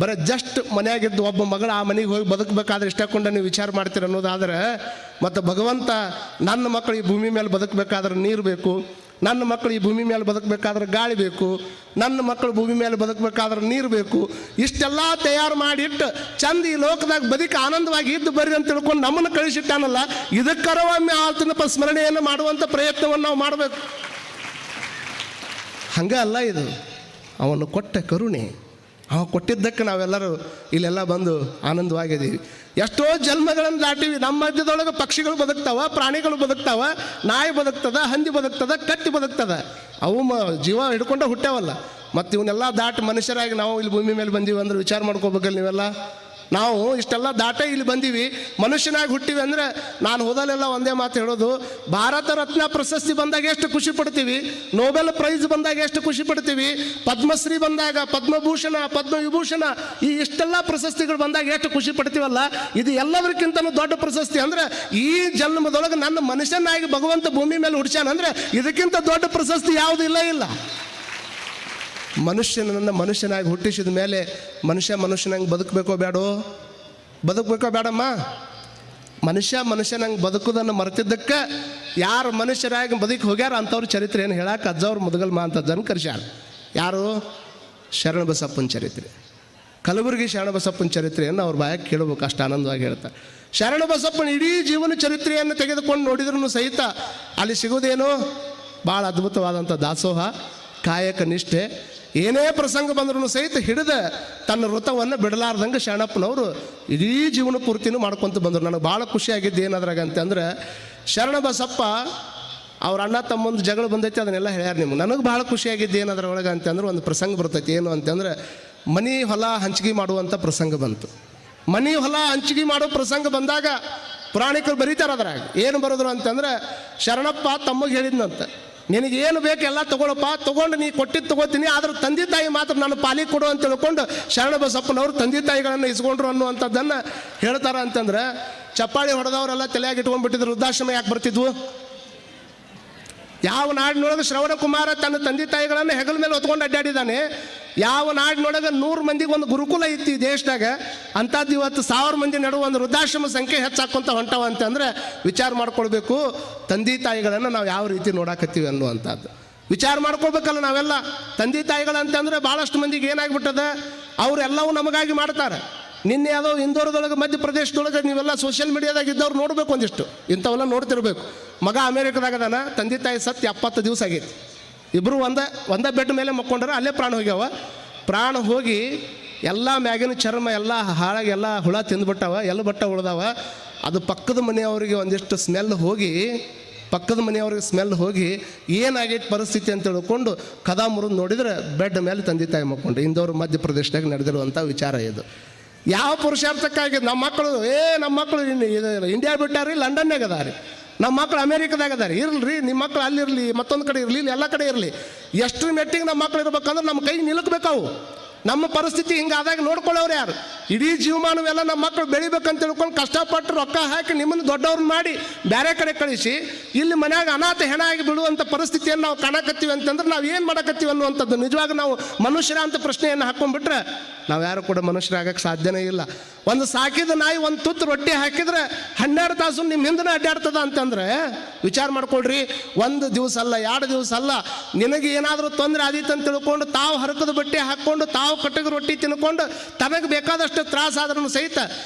A: ಬರೀ ಜಸ್ಟ್ ಮನೆಯಾಗಿದ್ದು ಒಬ್ಬ ಮಗಳು ಆ ಮನೆಗೆ ಹೋಗಿ ಬದುಕಬೇಕಾದ್ರೆ ಇಷ್ಟಕೊಂಡು ನೀವು ವಿಚಾರ ಮಾಡ್ತೀರಿ ಅನ್ನೋದಾದ್ರೆ, ಮತ್ತು ಭಗವಂತ ನನ್ನ ಮಕ್ಕಳು ಈ ಭೂಮಿ ಮೇಲೆ ಬದುಕಬೇಕಾದ್ರೆ ನೀರು ಬೇಕು, ನನ್ನ ಮಕ್ಕಳು ಈ ಭೂಮಿ ಮೇಲೆ ಬದುಕಬೇಕಾದ್ರೆ ಗಾಳಿ ಬೇಕು, ನನ್ನ ಮಕ್ಕಳು ಭೂಮಿ ಮೇಲೆ ಬದುಕಬೇಕಾದ್ರೆ ನೀರು ಬೇಕು, ಇಷ್ಟೆಲ್ಲ ತಯಾರು ಮಾಡಿಟ್ಟು ಚಂದ ಈ ಲೋಕದಾಗ ಬದುಕಿ ಆನಂದವಾಗಿ ಇದ್ದು ಬರ್ರಿ ಅಂತ ತಿಳ್ಕೊಂಡು ನಮ್ಮನ್ನು ಕಳಿಸಿಟ್ಟಾನಲ್ಲ, ಇದಕ್ಕರವೊಮ್ಮೆ ಆತನ ಸ್ಮರಣೆಯನ್ನು ಮಾಡುವಂಥ ಪ್ರಯತ್ನವನ್ನು ನಾವು ಮಾಡಬೇಕು. ಹಂಗೆ ಅಲ್ಲ, ಇದು ಅವನು ಕೊಟ್ಟ ಕರುಣೆ. ಅವ ಕೊಟ್ಟಿದ್ದಕ್ಕೆ ನಾವೆಲ್ಲರೂ ಇಲ್ಲೆಲ್ಲ ಬಂದು ಆನಂದವಾಗಿದ್ದೀವಿ. ಎಷ್ಟೋ ಜನ್ಮಗಳನ್ನು ದಾಟಿವಿ. ನಮ್ಮ ಮಧ್ಯದೊಳಗೆ ಪಕ್ಷಿಗಳು ಬದುಕ್ತಾವ, ಪ್ರಾಣಿಗಳು ಬದುಕ್ತಾವ, ನಾಯಿ ಬದುಕ್ತದ, ಹಂದಿ ಬದುಕ್ತದ, ಕತ್ತಿ ಬದುಕ್ತದ. ಅವು ಜೀವ ಹಿಡ್ಕೊಂಡ ಹುಟ್ಟ್ಯಾವಲ್ಲ. ಮತ್ತು ಇವನ್ನೆಲ್ಲ ದಾಟಿ ಮನುಷ್ಯರಾಗಿ ನಾವು ಇಲ್ಲಿ ಭೂಮಿ ಮೇಲೆ ಬಂದೀವಿ ಅಂದ್ರೆ ವಿಚಾರ ಮಾಡ್ಕೋಬೇಕಲ್ಲ ನೀವೆಲ್ಲ. ನಾವು ಇಷ್ಟೆಲ್ಲ ದಾಟೇ ಇಲ್ಲಿ ಬಂದೀವಿ, ಮನುಷ್ಯನಾಗಿ ಹುಟ್ಟಿವಿ ಅಂದರೆ ನಾನು ಹೋದಲ್ಲೆಲ್ಲ ಒಂದೇ ಮಾತು ಹೇಳೋದು, ಭಾರತ ರತ್ನ ಪ್ರಶಸ್ತಿ ಬಂದಾಗ ಎಷ್ಟು ಖುಷಿ ಪಡ್ತೀವಿ, ನೊಬೆಲ್ ಪ್ರೈಸ್ ಬಂದಾಗ ಎಷ್ಟು ಖುಷಿ ಪಡ್ತೀವಿ, ಪದ್ಮಶ್ರೀ ಬಂದಾಗ, ಪದ್ಮಭೂಷಣ, ಪದ್ಮವಿಭೂಷಣ, ಈ ಇಷ್ಟೆಲ್ಲ ಪ್ರಶಸ್ತಿಗಳು ಬಂದಾಗ ಎಷ್ಟು ಖುಷಿ ಪಡ್ತೀವಲ್ಲ, ಇದು ಎಲ್ಲದಕ್ಕಿಂತಲೂ ದೊಡ್ಡ ಪ್ರಶಸ್ತಿ. ಅಂದರೆ ಈ ಜನ್ಮದೊಳಗೆ ನನ್ನ ಮನುಷ್ಯನಾಗಿ ಭಗವಂತ ಭೂಮಿ ಮೇಲೆ ಹುಡ್ಸ್ಯಾನಂದ್ರೆ ಇದಕ್ಕಿಂತ ದೊಡ್ಡ ಪ್ರಶಸ್ತಿ ಯಾವುದೂ ಇಲ್ಲ. ಮನುಷ್ಯನನ್ನು ಮನುಷ್ಯನಾಗಿ ಹುಟ್ಟಿಸಿದ ಮೇಲೆ ಮನುಷ್ಯನಂಗೆ ಬದುಕಬೇಕೋ ಬೇಡಮ್ಮ. ಮನುಷ್ಯನಂಗೆ ಬದುಕೋದನ್ನು ಮರೆತಿದ್ದಕ್ಕೆ ಯಾರು ಮನುಷ್ಯರಾಗಿ ಬದುಕಿ ಹೋಗ್ಯಾರ ಅಂಥವ್ರ ಚರಿತ್ರೆ ಏನು ಹೇಳಕ್ಕೆ ಅಜ್ಜವ್ರು ಮುದಗಲ್ಮ ಅಂತ ಜನ ಕರ್ಸ್ಯಾರ. ಯಾರು? ಶರಣಬಸಪ್ಪನ ಚರಿತ್ರೆ, ಕಲಬುರಗಿ ಶರಣಬಸಪ್ಪನ ಚರಿತ್ರೆಯನ್ನು ಅವ್ರ ಬಾಯಾಗಿ ಕೇಳಬೇಕು, ಅಷ್ಟು ಆನಂದವಾಗಿ ಹೇಳ್ತಾರೆ. ಶರಣಬಸಪ್ಪನ ಇಡೀ ಜೀವನ ಚರಿತ್ರೆಯನ್ನು ತೆಗೆದುಕೊಂಡು ನೋಡಿದ್ರೂ ಸಹಿತ ಅಲ್ಲಿ ಸಿಗೋದೇನು ಭಾಳ ಅದ್ಭುತವಾದಂಥ ದಾಸೋಹ, ಕಾಯಕ ನಿಷ್ಠೆ. ಏನೇ ಪ್ರಸಂಗ ಬಂದ್ರೂ ಸಹಿತ ಹಿಡಿದ ತನ್ನ ವೃತವನ್ನು ಬಿಡಲಾರ್ದಂಗೆ ಶರಣಪ್ಪನವರು ಇಡೀ ಜೀವನ ಪೂರ್ತಿನೂ ಮಾಡ್ಕೊತ ಬಂದರು. ನನಗೆ ಭಾಳ ಖುಷಿಯಾಗಿದ್ದು ಏನಾದ್ರಾಗ ಅಂತಂದ್ರೆ, ಶರಣಬಸಪ್ಪ ಅವ್ರ ಅಣ್ಣ ತಮ್ಮಂದು ಜಗಳ ಬಂದೈತಿ, ಅದನ್ನೆಲ್ಲ ಹೇಳ್ಯಾರ ನಿಮ್ಗೆ. ನನಗೆ ಭಾಳ ಖುಷಿಯಾಗಿದ್ದು ಏನಾದ್ರ ಒಳಗೆ ಅಂತಂದ್ರೆ ಒಂದು ಪ್ರಸಂಗ ಬರ್ತೈತಿ. ಏನು ಅಂತಂದ್ರೆ, ಮನೆ ಹೊಲ ಹಂಚಿಕೆ ಮಾಡುವಂಥ ಪ್ರಸಂಗ ಬಂತು. ಮನೆ ಹೊಲ ಹಂಚಿಕೆ ಮಾಡೋ ಪ್ರಸಂಗ ಬಂದಾಗ ಪುರಾಣಿಕರು ಬರೀತಾರೆ ಅದ್ರಾಗ. ಏನು ಬರೋದ್ರು ಅಂತಂದ್ರೆ, ಶರಣಪ್ಪ ತಮ್ಮಗೆ ಹೇಳಿದ್ನಂತ, ನಿನಗೇನು ಬೇಕು ಎಲ್ಲ ತೊಗೊಳಪ್ಪ, ತೊಗೊಂಡು ನೀ ಕೊಟ್ಟಿದ್ದು ತೊಗೋತೀನಿ, ಆದ್ರೆ ತಂದೆ ತಾಯಿ ಮಾತ್ರ ನಾನು ಪಾಲಿಗೆ ಕೊಡು ಅಂತ ತಿಳ್ಕೊಂಡು ಶರಣಬಸಪ್ಪನವರು ತಂದೆ ತಾಯಿಗಳನ್ನು ಇಸ್ಕೊಂಡ್ರು ಅನ್ನುವಂಥದ್ದನ್ನು ಹೇಳ್ತಾರೆ. ಅಂತಂದ್ರೆ ಚಪ್ಪಾಳಿ ಹೊಡೆದವರೆಲ್ಲ ತಲೆಯಾಗಿ ಇಟ್ಕೊಂಡ್ಬಿಟ್ಟಿದ್ರು, ವೃದ್ಧಾಶ್ರಮ ಯಾಕೆ ಬರ್ತಿದ್ವು? ಯಾವ ನಾಡಿನೊಳಗೆ ಶ್ರವಣ ಕುಮಾರ ತನ್ನ ತಂದೆ ತಾಯಿಗಳನ್ನು ಹೆಗಲ ಮೇಲೆ ಹೊತ್ಕೊಂಡು ಅಡ್ಡಾಡಿದ್ದಾನೆ, ಯಾವ ನಾಡಿನೊಳಗೆ 100 ಮಂದಿಗೆ ಒಂದು ಗುರುಕುಲ ಇತ್ತು ಈ ದೇಶದಾಗ, ಅಂಥದ್ದು ಇವತ್ತು 1000 ಮಂದಿ ನಡುವೆ ಒಂದು ವೃದ್ಧಾಶ್ರಮ ಸಂಖ್ಯೆ ಹೆಚ್ಚಾಕೊಂತ ಹೊಂಟವ ಅಂತಂದ್ರೆ ವಿಚಾರ ಮಾಡ್ಕೊಳ್ಬೇಕು, ತಂದೆ ತಾಯಿಗಳನ್ನು ನಾವು ಯಾವ ರೀತಿ ನೋಡಾಕತ್ತೀವಿ ಅನ್ನುವಂಥದ್ದು ವಿಚಾರ ಮಾಡ್ಕೊಳ್ಬೇಕಲ್ಲ ನಾವೆಲ್ಲ. ತಂದೆ ತಾಯಿಗಳಂತಂದ್ರೆ ಭಾಳಷ್ಟು ಮಂದಿಗೆ ಏನಾಗ್ಬಿಟ್ಟದ, ಅವರೆಲ್ಲವೂ ನಮಗಾಗಿ ಮಾಡ್ತಾರೆ. ನಿನ್ನೆ ಯಾವುದೋ ಇಂದೋರದೊಳಗೆ ಮಧ್ಯಪ್ರದೇಶದೊಳಗೆ ನೀವೆಲ್ಲ ಸೋಷಿಯಲ್ ಮೀಡಿಯಾದಾಗ ಇದ್ದವ್ರು ನೋಡ್ಬೇಕು, ಒಂದಿಷ್ಟು ಇಂಥವೆಲ್ಲ ನೋಡ್ತಿರ್ಬೇಕು. ಮಗ ಅಮೇರಿಕದಾಗದಾನ, ತಂದೆ ತಾಯಿ ಸತ್ತು 70 ದಿವಸ ಆಗೈತಿ, ಇಬ್ಬರು ಒಂದೇ ಬೆಡ್ ಮೇಲೆ ಮಕ್ಕೊಂಡ್ರೆ ಅಲ್ಲೇ ಪ್ರಾಣ ಹೋಗ್ಯಾವ. ಪ್ರಾಣ ಹೋಗಿ ಎಲ್ಲ ಮ್ಯಾಗಿನ ಚರ್ಮ ಎಲ್ಲ ಹಾಳಾಗಿ ಎಲ್ಲ ಹುಳ ತಿಂದುಬಿಟ್ಟವ, ಎಲ್ಲ ಬಟ್ಟ ಉಳ್ದಾವ. ಅದು ಪಕ್ಕದ ಮನೆಯವರಿಗೆ ಒಂದಿಷ್ಟು ಸ್ಮೆಲ್ ಹೋಗಿ ಏನಾಗೈತೆ ಪರಿಸ್ಥಿತಿ ಅಂತ ತಿಳ್ಕೊಂಡು ಕದ ಮುರಿದು ನೋಡಿದ್ರೆ ಬೆಡ್ ಮೇಲೆ ತಂದೆ ತಾಯಿ ಮಕ್ಕೊಂಡ್ರೆ. ಇಂದೋರು ಮಧ್ಯಪ್ರದೇಶದಾಗ ನಡೆದಿರುವಂಥ ವಿಚಾರ ಇದು. ಯಾವ ಪುರುಷಾರ್ಥಕ್ಕಾಗಿ ನಮ್ಮ ಮಕ್ಕಳು ಇಂಡಿಯಾ ಬಿಟ್ಟಾರಿ, ಲಂಡನ್ಯಾಗ ಅದಾರಿ, ನಮ್ಮ ಮಕ್ಕಳು ಅಮೇರಿಕದಾಗ ಅದಾರಿ. ಇರಲ್ರಿ, ನಿಮ್ಮ ಮಕ್ಕಳು ಅಲ್ಲಿರಲಿ, ಮತ್ತೊಂದು ಕಡೆ ಇರಲಿ, ಎಲ್ಲ ಕಡೆ ಇರಲಿ. ಎಷ್ಟು ಮೆಟ್ಟಿಗೆ ನಮ್ಮ ಮಕ್ಕಳು ಇರ್ಬೇಕಂದ್ರೆ ನಮ್ಮ ಕೈ ನಿಲುಕಬೇಕಾವು. ನಮ್ಮ ಪರಿಸ್ಥಿತಿ ಹಿಂಗಾದಾಗ ನೋಡ್ಕೊಳ್ಳೋರು ಯಾರು? ಇಡೀ ಜೀವಮಾನವೆಲ್ಲ ನಮ್ಮ ಮಕ್ಕಳು ಬೆಳಿಬೇಕಂತ ತಿಳ್ಕೊಂಡು ಕಷ್ಟಪಟ್ಟು ರೊಕ್ಕ ಹಾಕಿ ನಿಮ್ಮನ್ನು ದೊಡ್ಡವ್ರನ್ನ ಮಾಡಿ ಬೇರೆ ಕಡೆ ಕಳಿಸಿ ಇಲ್ಲಿ ಮನ್ಯಾಗ ಅನಾಥ ಹೆಣ ಆಗಿ ಬಿಡುವಂಥ ಪರಿಸ್ಥಿತಿಯನ್ನು ನಾವು ಕಾಣಕತ್ತೀವಿ ಅಂತಂದ್ರೆ ನಾವು ಏನು ಮಾಡಕತ್ತೀವಿ ಅನ್ನುವಂಥದ್ದು ನಿಜವಾಗ ನಾವು ಮನುಷ್ಯರ ಅಂತ ಪ್ರಶ್ನೆಯನ್ನು ಹಾಕೊಂಡ್ಬಿಟ್ರೆ ನಾವು ಯಾರು ಕೂಡ ಮನುಷ್ಯರಾಗಕ್ಕೆ ಸಾಧ್ಯನೇ ಇಲ್ಲ. ಒಂದು ಸಾಕಿದ ನಾಯಿ ಒಂದು ತುತ್ತು ರೊಟ್ಟಿ ಹಾಕಿದ್ರೆ 12 ತಾಸು ನಿಮ್ಮ ಹಿಂದನೇ ಅಡ್ಡಾಡ್ತದ ಅಂತಂದ್ರೆ ವಿಚಾರ ಮಾಡ್ಕೊಳ್ರಿ. 1 ದಿವಸ ಅಲ್ಲ, 2 ದಿವಸ ಅಲ್ಲ, ನಿನಗೆ ಏನಾದರೂ ತೊಂದರೆ ಆದೀತು ಅಂತ ತಿಳ್ಕೊಂಡು ತಾವು ಹರಕದ ಬಟ್ಟೆ ಹಾಕ್ಕೊಂಡು ತಾವು ಕಟ್ಟಿಗೆ ರೊಟ್ಟಿ ತಿನ್ಕೊಂಡು ತನಗೆ ಬೇಕಾದಷ್ಟು ತ್ರಾಸ ಆದ್ರೂ ಸಹಿತ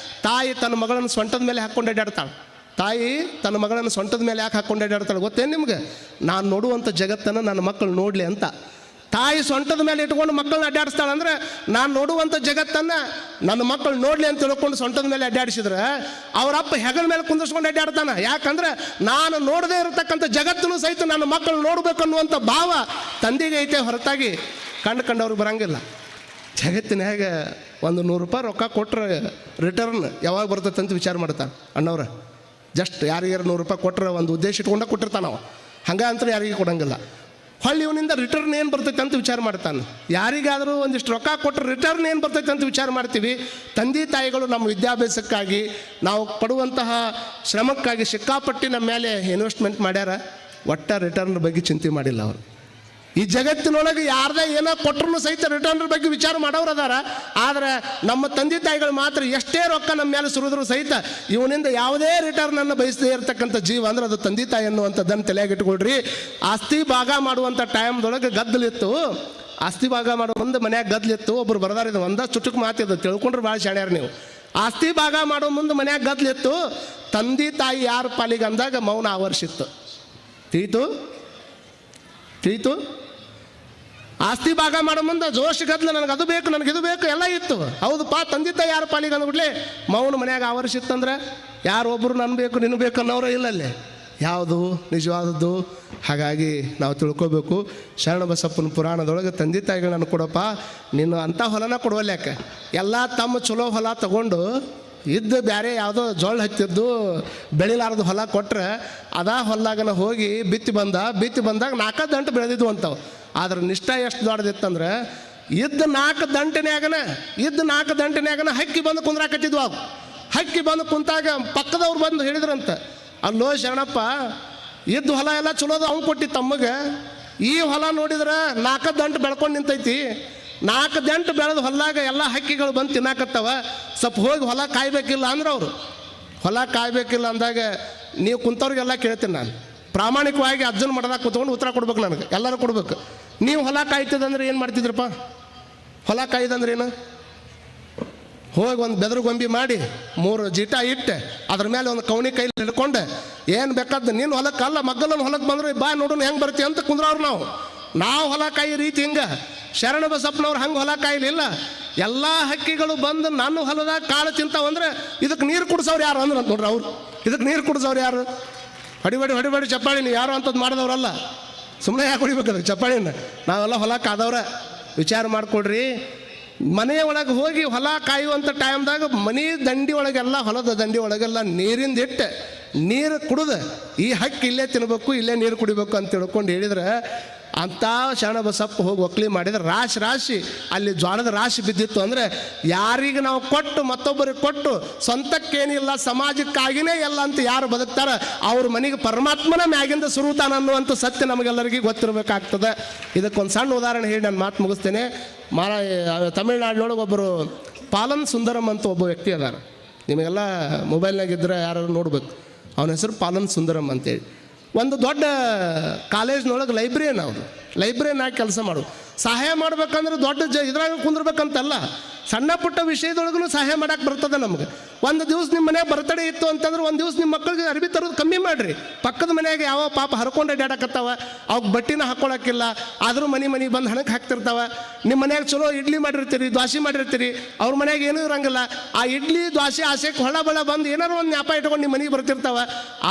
A: ತಾಯಿ ತನ್ನ ಮಗಳನ್ನು ಸೊಂಟದ ಮೇಲೆ ಹಾಕ್ಕೊಂಡು ಅಡ್ಡಾಡ್ತಾಳೆ. ತಾಯಿ ತನ್ನ ಮಗಳನ್ನು ಸೊಂಟದ ಮೇಲೆ ಯಾಕೆ ಹಾಕ್ಕೊಂಡು ಅಡ್ಡಾಡ್ತಾಳೆ ಗೊತ್ತೇನು ನಿಮ್ಗೆ? ನಾನು ನೋಡುವಂಥ ಜಗತ್ತನ್ನು ನನ್ನ ಮಕ್ಕಳು ನೋಡಲಿ ಅಂತ. ತಾಯಿ ಸೊಂಟದ ಮೇಲೆ ಇಟ್ಕೊಂಡು ಮಕ್ಕಳನ್ನ ಅಡ್ಡಾಡಿಸ್ತಾಳೆ ಅಂದರೆ ನಾನು ನೋಡುವಂಥ ಜಗತ್ತನ್ನು ನನ್ನ ಮಕ್ಕಳು ನೋಡಲಿ ಅಂತ ತಿಳ್ಕೊಂಡು ಸೊಂಟದ ಮೇಲೆ ಅಡ್ಡಾಡಿಸಿದ್ರೆ ಅವರಪ್ಪ ಹೆಗಲ ಮೇಲೆ ಕುಂದಿಸ್ಕೊಂಡು ಅಡ್ಡಾಡ್ತಾನೆ. ಯಾಕಂದ್ರೆ ನಾನು ನೋಡದೇ ಇರತಕ್ಕಂಥ ಜಗತ್ತನ್ನು ಸಹಿತ ನನ್ನ ಮಕ್ಕಳು ನೋಡಬೇಕು ಅನ್ನುವಂಥ ಭಾವ ತಂದೆಗೆ ಐತೆ, ಹೊರತಾಗಿ ಕಂಡವ್ರಿಗೆ ಬರಂಗಿಲ್ಲ. ಜಗತ್ತಿನಾಗ ಒಂದು 100 ರೂಪಾಯಿ ರೊಕ್ಕ ಕೊಟ್ಟರೆ ರಿಟರ್ನ್ ಯಾವಾಗ ಬರ್ತೈತೆ ಅಂತ ವಿಚಾರ ಮಾಡ್ತಾರೆ ಅಣ್ಣವ್ರ. ಜಸ್ಟ್ ಯಾರಿಗಾರು 100 ರೂಪಾಯಿ ಕೊಟ್ಟರೆ ಒಂದು ಉದ್ದೇಶ ಇಟ್ಕೊಂಡ ಕೊಟ್ಟಿರ್ತಾನೆ ನಾವು, ಹಂಗೆ ಅಂತ ಯಾರಿಗೆ ಕೊಡೋಂಗಿಲ್ಲ. ಹೊಳ್ಳಿ ಇವನಿಂದ ರಿಟರ್ನ್ ಏನು ಬರ್ತೈತೆ ಅಂತ ವಿಚಾರ ಮಾಡ್ತಾನೆ. ಯಾರಿಗಾದರೂ ಒಂದಿಷ್ಟು ರೊಕ್ಕ ಕೊಟ್ಟರೆ ರಿಟರ್ನ್ ಏನು ಬರ್ತೈತೆ ಅಂತ ವಿಚಾರ ಮಾಡ್ತೀವಿ. ತಂದೆ ತಾಯಿಗಳು ನಮ್ಮ ವಿದ್ಯಾಭ್ಯಾಸಕ್ಕಾಗಿ ನಾವು ಪಡುವಂತಹ ಶ್ರಮಕ್ಕಾಗಿ ಸಿಕ್ಕಾಪಟ್ಟಿ ನಮ್ಮ ಮೇಲೆ ಇನ್ವೆಸ್ಟ್ಮೆಂಟ್ ಮಾಡ್ಯಾರ, ಒಟ್ಟ ರಿಟರ್ನ್ ಬಗ್ಗೆ ಚಿಂತೆ ಮಾಡಿಲ್ಲ ಅವರು. ಈ ಜಗತ್ತಿನೊಳಗೆ ಯಾರದೇ ಏನೋ ಕೊಟ್ಟರು ಸಹಿತ ರಿಟರ್ನ್ ಬಗ್ಗೆ ವಿಚಾರ ಮಾಡೋರು ಅದಾರ. ಆದರೆ ನಮ್ಮ ತಂದೆ ತಾಯಿಗಳು ಮಾತ್ರ ಎಷ್ಟೇ ರೊಕ್ಕ ನಮ್ಮ ಮೇಲೆ ಸುರಿದ್ರು ಸಹಿತ ಇವನಿಂದ ಯಾವುದೇ ರಿಟರ್ನನ್ನು ಬಯಸದೇ ಇರತಕ್ಕಂಥ ಜೀವ ಅಂದ್ರೆ ಅದು ತಂದೆ ತಾಯಿ ಅನ್ನುವಂಥದ್ದನ್ನು ತಲೆಯಾಗಿ ಇಟ್ಕೊಳ್ರಿ. ಆಸ್ತಿ ಭಾಗ ಮಾಡುವಂಥ ಟೈಮ್ದೊಳಗೆ ಗದ್ದಲಿತ್ತು. ಆಸ್ತಿ ಭಾಗ ಮಾಡೋ ಮುಂದೆ ಮನ್ಯಾಗ ಗದ್ದಲಿತ್ತು. ಒಬ್ಬರು ಬರ್ದಾರ, ಇದು ಒಂದ ಚುಟುಕು ಮಾತಿದ್ದು ತಿಳ್ಕೊಂಡ್ರೆ ಭಾಳ ಶಾಣ್ಯಾರ ನೀವು. ಆಸ್ತಿ ಭಾಗ ಮಾಡೋ ಮುಂದೆ ಮನ್ಯಾಗ ಗದ್ದಲಿತ್ತು. ತಂದೆ ತಾಯಿ ಯಾರ ಪಾಲಿಗೆ ಅಂದಾಗ ಮೌನ ಆವರಿಸಿತ್ತು. ತಿಳಿತು. ಆಸ್ತಿ ಭಾಗ ಮಾಡೋ ಮುಂದೆ ಜೋಶ್ ಗದ್ಲು, ನನಗೆ ಅದು ಬೇಕು, ನನಗಿದು ಬೇಕು ಎಲ್ಲ ಇತ್ತು. ಹೌದಪ್ಪ, ತಂದೆ ತಾಯಿ ಯಾರ ಪಾಲಿಗೆ ಅಂದ್ಬಿಡ್ಲಿ ಮೌನ ಮನ್ಯಾಗ ಆವರಿಸಿತ್ತಂದ್ರೆ ಯಾರೊಬ್ಬರು ನನ್ನ ಬೇಕು ನಿನ್ನ ಬೇಕು ಅನ್ನೋರು ಇಲ್ಲಲ್ಲೇ. ಯಾವುದು ನಿಜವಾದದ್ದು? ಹಾಗಾಗಿ ನಾವು ತಿಳ್ಕೊಬೇಕು. ಶರಣಬಸಪ್ಪನ ಪುರಾಣದೊಳಗೆ ತಂದೆ ತಾಯಿಗಳನ್ನ ಕೊಡಪ್ಪ, ನೀನು ಅಂಥ ಹೊಲನ ಕೊಡುವಲ್ಲ, ಯಾಕೆ ಎಲ್ಲ ತಮ್ಮ ಚಲೋ ಹೊಲ ತಗೊಂಡು ಇದ್ದು ಬೇರೆ ಯಾವುದೋ ಜೋಳ ಹತ್ತಿದ್ದು ಬೆಳಿಲಾರ್ದು ಹೊಲ ಕೊಟ್ಟರೆ ಅದಾ ಹೊಲ್ದಾಗನ ಹೋಗಿ ಬಿತ್ತಿ ಬಂದಾಗ 4 ದಂಟು ಬೆಳೆದಿದ್ವು ಅಂತವು. ಆದ್ರೆ ನಿಷ್ಠ ಎಷ್ಟು ದೊಡ್ಡದಿತ್ತಂದ್ರೆ ಇದ್ದ 4 ದಂಟಿನ್ಯಾಗನ ಹಕ್ಕಿ ಬಂದು ಕುಂದ್ರಾಕತ್ತಿದ್ವು. ಅವು ಹಕ್ಕಿ ಬಂದು ಕುಂತಾಗ ಪಕ್ಕದವ್ರು ಬಂದು ಹೇಳಿದ್ರಂತ, ಅಲ್ಲೋ ಶರಣಪ್ಪ, ಇದ್ದ ಹೊಲ ಎಲ್ಲ ಚಲೋದು ಅವ್ನು ಕೊಟ್ಟಿ ತಮ್ಮಗೆ, ಈ ಹೊಲ ನೋಡಿದ್ರೆ 4 ದಂಟು ಬೆಳ್ಕೊಂಡು ನಿಂತೈತಿ, 4 ದಂಟು ಬೆಳೆದು ಹೊಲ್ದಾಗ ಎಲ್ಲ ಹಕ್ಕಿಗಳು ಬಂದು ತಿನ್ನಾಕತ್ತವ, ಸ್ವಲ್ಪ ಹೋಗಿ ಹೊಲ ಕಾಯ್ಬೇಕಿಲ್ಲ ಅಂದ್ರೆ ಅವರು ಹೊಲ ಕಾಯ್ಬೇಕಿಲ್ಲ ಅಂದಾಗ ನೀವು ಕುಂತವ್ರಿಗೆಲ್ಲ ಕೇಳ್ತೀನಿ ನಾನು ಪ್ರಾಮಾಣಿಕವಾಗಿ ಅಜ್ಜನ ಮಠದಾಗ ಕೂತ್ಕೊಂಡು ಉತ್ತರ ಕೊಡ್ಬೇಕು. ನನಗೆ ಎಲ್ಲರೂ ಕೊಡ್ಬೇಕು. ನೀವು ಹೊಲ ಕಾಯ್ತದಂದ್ರೆ ಏನು ಮಾಡ್ತಿದ್ರಪ್ಪ? ಹೊಲ ಕಾಯ್ದಂದ್ರೆ ಏನು? ಹೋಗಿ ಒಂದು ಬೆದರು ಗೊಂಬಿ ಮಾಡಿ 3 ಜೀಟ ಇಟ್ಟೆ ಅದ್ರ ಮೇಲೆ ಒಂದು ಕವಣಿ ಕೈಲಿ ಹಿಡ್ಕೊಂಡೆ ಏನು ಬೇಕಾದ್ದು ನೀನು ಹೊಲಕ್ಕೆ ಅಲ್ಲ ಮಗ್ಗಲನ್ನು ಹೊಲಕ್ಕೆ ಬಂದ್ರೆ ಬಾ ನೋಡೋಣ ಹೆಂಗೆ ಬರ್ತೀವಿ ಅಂತ ಕುಂದ್ರವ್ರು. ನಾವು ಹೊಲ ಕಾಯಿ ರೀತಿ ಹಿಂಗೆ ಶರಣಬಸಪ್ಪನವ್ರು ಹಂಗೆ ಹೊಲ ಕಾಯಲಿಲ್ಲ. ಎಲ್ಲ ಹಕ್ಕಿಗಳು ಬಂದು ನನ್ನ ಹೊಲದಾಗ ಕಾಳು ತಿಂತಾವಂದ್ರೆ ಇದಕ್ಕೆ ನೀರು ಕುಡಿಸೋರು ಯಾರು ಅಂದ್ರೆ ನೋಡ್ರಿ, ಅವ್ರು ಇದಕ್ಕೆ ನೀರು ಕುಡಿಸೋರು ಯಾರು? ಹೊಡಿಬೇಡಿ ಚಪ್ಪಾಳಿ, ನೀವು ಯಾರು ಅಂಥದ್ದು ಮಾಡಿದವ್ರಲ್ಲ. ಸುಮ್ಮನೆ ಯಾಕೆ ಹೊಡಿಬೇಕು ಅದಕ್ಕೆ ಚಪ್ಪಾಳಿನ? ನಾವೆಲ್ಲ ಹೊಲ ಕಾದವ್ರ. ವಿಚಾರ ಮಾಡಿಕೊಡ್ರಿ. ಮನೆಯ ಒಳಗೆ ಹೋಗಿ ಹೊಲ ಕಾಯುವಂಥ ಟೈಮ್ದಾಗ ಮನೆ ದಂಡಿ ಒಳಗೆಲ್ಲ, ಹೊಲದ ದಂಡಿ ಒಳಗೆಲ್ಲ ನೀರಿಂದ ಇಟ್ಟು ನೀರು ಕುಡಿದು ಈ ಹಕ್ಕಿ ಇಲ್ಲೇ ತಿನ್ಬೇಕು, ಇಲ್ಲೇ ನೀರು ಕುಡಿಬೇಕು ಅಂತ ತಿಳ್ಕೊಂಡು ಹೇಳಿದ್ರೆ ಅಂಥ ಶರಣಬಸಪ್ಪ ಹೋಗಿ ಒಕ್ಲಿ ಮಾಡಿದ್ರೆ ರಾಶಿ ಅಲ್ಲಿ ಜ್ವಾಳದ ರಾಶಿ ಬಿದ್ದಿತ್ತು. ಅಂದರೆ ಯಾರಿಗೆ ನಾವು ಕೊಟ್ಟು ಮತ್ತೊಬ್ಬರಿಗೆ ಕೊಟ್ಟು ಸ್ವಂತಕ್ಕೇನಿಲ್ಲ ಸಮಾಜಕ್ಕಾಗಿಯೇ ಎಲ್ಲ ಅಂತ ಯಾರು ಬದುಕ್ತಾರೆ ಅವ್ರ ಮನೆಗೆ ಪರಮಾತ್ಮನ ಮ್ಯಾಗಿಂದ ಸುರುತಾನ ಅನ್ನುವಂಥ ಸತ್ಯ ನಮಗೆಲ್ಲರಿಗೂ ಗೊತ್ತಿರಬೇಕಾಗ್ತದೆ. ಇದಕ್ಕೊಂದು ಸಣ್ಣ ಉದಾಹರಣೆ ಹೇಳಿ ನಾನು ಮಾತು ಮುಗಿಸ್ತೇನೆ. ತಮಿಳ್ನಾಡಿನೊಳಗೆ ಒಬ್ಬರು ಪಾಲನ್ ಸುಂದರಂ ಅಂತ ಒಬ್ಬ ವ್ಯಕ್ತಿ ಅದಾರ. ನಿಮಗೆಲ್ಲ ಮೊಬೈಲ್ನಾಗಿದ್ದರೆ ಯಾರು ನೋಡ್ಬೇಕು. ಅವನ ಹೆಸರು ಪಾಲನ್ ಸುಂದರಂ ಅಂತೇಳಿ. ಒಂದು ದೊಡ್ಡ ಕಾಲೇಜ್ನೊಳಗೆ ಲೈಬ್ರರಿನಾಗಿ ಕೆಲಸ ಮಾಡು. ಸಹಾಯ ಮಾಡ್ಬೇಕಂದ್ರೆ ದೊಡ್ಡ ಇದ್ರಾಗ ಕುಂದಿರ್ಬೇಕಂತಲ್ಲ, ಸಣ್ಣ ಪುಟ್ಟ ವಿಷಯದೊಳಗೂ ಸಹಾಯ ಮಾಡಕ್ಕೆ ಬರ್ತದೆ ನಮ್ಗೆ. ಒಂದು ದಿವಸ ನಿಮ್ಮ ಮನೆಯಾಗ ಬರ್ತಡೇ ಇತ್ತು ಅಂತಂದ್ರೆ ಒಂದು ದಿವಸ ನಿಮ್ಮ ಮಕ್ಕಳಿಗೆ ಅರ್ಬಿ ತರೋದು ಕಮ್ಮಿ ಮಾಡಿರಿ. ಪಕ್ಕದ ಮನೆಯಾಗ ಯಾವ ಪಾಪ ಹರ್ಕೊಂಡು ಅಡ್ಡಾಡಕತ್ತಾವ, ಅವ್ಕೆ ಬಟ್ಟಿನ ಹಾಕ್ಕೊಳಕ್ಕಿಲ್ಲ, ಆದರೂ ಮನೆ ಬಂದು ಹಣಕ್ಕೆ ಹಾಕ್ತಿರ್ತಾವ. ನಿಮ್ಮ ಮನ್ಯಾಗ ಚಲೋ ಇಡ್ಲಿ ಮಾಡಿರ್ತೀರಿ, ದ್ವಾಸೆ ಮಾಡಿರ್ತೀರಿ, ಅವ್ರ ಮನ್ಯಾಗ ಏನೂ ಇರಂಗಿಲ್ಲ. ಆ ಇಡ್ಲಿ ದ್ವಾಸೆ ಆಸೆಗೆ ಹೊಳ ಬಂದು ಏನಾರು ಒಂದು ನ್ಯಾಪ ಇಟ್ಕೊಂಡು ನಿಮ್ಮ ಮನೆಗೆ ಬರ್ತಿರ್ತಾವ.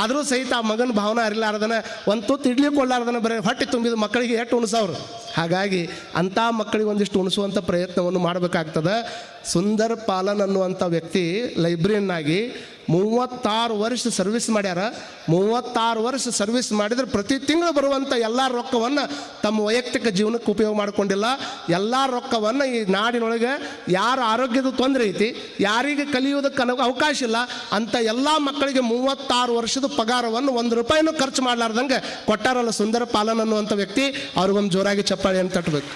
A: ಆದರೂ ಸಹಿತ ಆ ಮಗನ ಭಾವನೆ ಅರಿಲಾರ್ದನ ಒಂದು ತುತ್ತು ಇಡ್ಲಿ ಕೊಡ್ಲಾರ್ದನ ಬರೀ ಹೊಟ್ಟೆ ತುಂಬಿದ ಮಕ್ಕಳಿಗೆ ಎಷ್ಟು ಉಣಿಸೋರು. ಹಾಗಾಗಿ ಅಂಥ ಮಕ್ಕಳಿಗೆ ಒಂದಿಷ್ಟು ಉಣಿಸುವಂಥ ಪ್ರಯತ್ನವನ್ನು ಮಾಡಬೇಕಾಗ್ತದೆ. ಸುಂದರ್ ಪಾಲನ್ ಅನ್ನುವಂಥ ವ್ಯಕ್ತಿ ಲೈಬ್ರರಿಯನ್ನಾಗಿ 36 ವರ್ಷ ಸರ್ವಿಸ್ ಮಾಡ್ಯಾರ. 36 ವರ್ಷ ಸರ್ವಿಸ್ ಮಾಡಿದ್ರೆ ಪ್ರತಿ ತಿಂಗಳು ಬರುವಂಥ ಎಲ್ಲ ರೊಕ್ಕವನ್ನು ತಮ್ಮ ವೈಯಕ್ತಿಕ ಜೀವನಕ್ಕೆ ಉಪಯೋಗ ಮಾಡಿಕೊಂಡಿಲ್ಲ. ಎಲ್ಲ ರೊಕ್ಕವನ್ನು ಈ ನಾಡಿನೊಳಗೆ ಯಾರ ಆರೋಗ್ಯದ ತೊಂದರೆ ಐತಿ, ಯಾರಿಗೆ ಕಲಿಯೋದಕ್ಕೆ ಅವಕಾಶ ಇಲ್ಲ ಅಂಥ ಎಲ್ಲ ಮಕ್ಕಳಿಗೆ 36 ವರ್ಷದ ಪಗಾರವನ್ನು 1 ರೂಪಾಯಿನೂ ಖರ್ಚು ಮಾಡಲಾರ್ದಂಗೆ ಕೊಟ್ಟಾರಲ್ಲ ಸುಂದರ ಪಾಲನ್ ಅನ್ನುವಂಥ ವ್ಯಕ್ತಿ. ಅವ್ರಿಗೊಂದು ಜೋರಾಗಿ ಚಪ್ಪಾಳೆಯನ್ನು ತಟ್ಟಬೇಕು.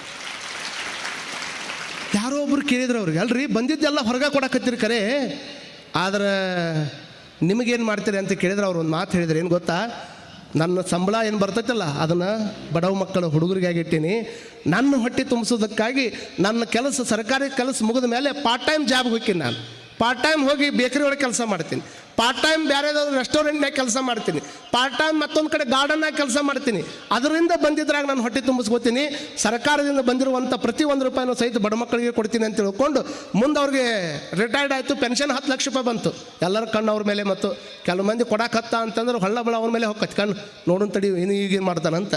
A: ಯಾರೋ ಒಬ್ರು ಕೇಳಿದ್ರು ಅವ್ರಿಗೆ, ಅಲ್ರಿ ಬಂದಿದ್ದೆಲ್ಲ ಹೊರಗೆ ಕೊಡಕತ್ತೀರಿ ಕರೆ, ಆದ್ರೆ ನಿಮಗೇನು ಮಾಡ್ತೀರಿ ಅಂತ ಕೇಳಿದ್ರೆ ಅವ್ರು ಒಂದು ಮಾತು ಹೇಳಿದ್ರು. ಏನು ಗೊತ್ತಾ, ನನ್ನ ಸಂಬಳ ಏನು ಬರ್ತೈತಲ್ಲ ಅದನ್ನು ಬಡವ ಮಕ್ಕಳ ಹುಡುಗರಿಗಾಗಿ ಇಟ್ಟೀನಿ. ನನ್ನ ಹೊಟ್ಟೆ ತುಂಬಿಸೋದಕ್ಕಾಗಿ ನನ್ನ ಕೆಲಸ ಸರ್ಕಾರಿ ಕೆಲಸ ಮುಗಿದ ಮೇಲೆ ಪಾರ್ಟ್ ಟೈಮ್ ಜಾಬ್ಗೆ ಹೋಗ್ತೀನಿ. ನಾನು ಪಾರ್ಟ್ ಟೈಮ್ ಹೋಗಿ ಬೇಕರಿ ಒಳಗೆ ಕೆಲಸ ಮಾಡ್ತೀನಿ, ಪಾರ್ಟ್ ಟೈಮ್ ಬೇರೆದವ್ರು ರೆಸ್ಟೋರೆಂಟ್ನಾಗ ಕೆಲಸ ಮಾಡ್ತೀನಿ, ಪಾರ್ಟ್ ಟೈಮ್ ಮತ್ತೊಂದು ಕಡೆ ಗಾರ್ಡನ್ನಾಗ ಕೆಲಸ ಮಾಡ್ತೀನಿ. ಅದರಿಂದ ಬಂದಿದ್ರಾಗ ನಾನು ಹೊಟ್ಟೆ ತುಂಬಿಸ್ಕೋತೀನಿ. ಸರ್ಕಾರದಿಂದ ಬಂದಿರುವಂಥ ಪ್ರತಿ 1 ರೂಪಾಯಿನೂ ಸಹಿತ ಬಡ ಮಕ್ಕಳಿಗೆ ಕೊಡ್ತೀನಿ ಅಂತ ತಿಳ್ಕೊಂಡು ಮುಂದೆ ಅವ್ರಿಗೆ ರಿಟೈರ್ಡ್ ಆಯಿತು. ಪೆನ್ಷನ್ 10 ಲಕ್ಷ ರೂಪಾಯಿ ಬಂತು. ಎಲ್ಲರ ಕಣ್ಣು ಅವ್ರ ಮೇಲೆ. ಮತ್ತು ಕೆಲವು ಮಂದಿ ಕೊಡಕತ್ತ ಅಂತಂದ್ರೆ ಹೊಳ್ಳ ಬಳ ಅವ್ರ ಮೇಲೆ ಹೋಗತ್ತೆ ಕಣ್ಣು, ನೋಡೋಣ ತಡಿ ಈಗೇನು ಮಾಡ್ತಾನಂತ.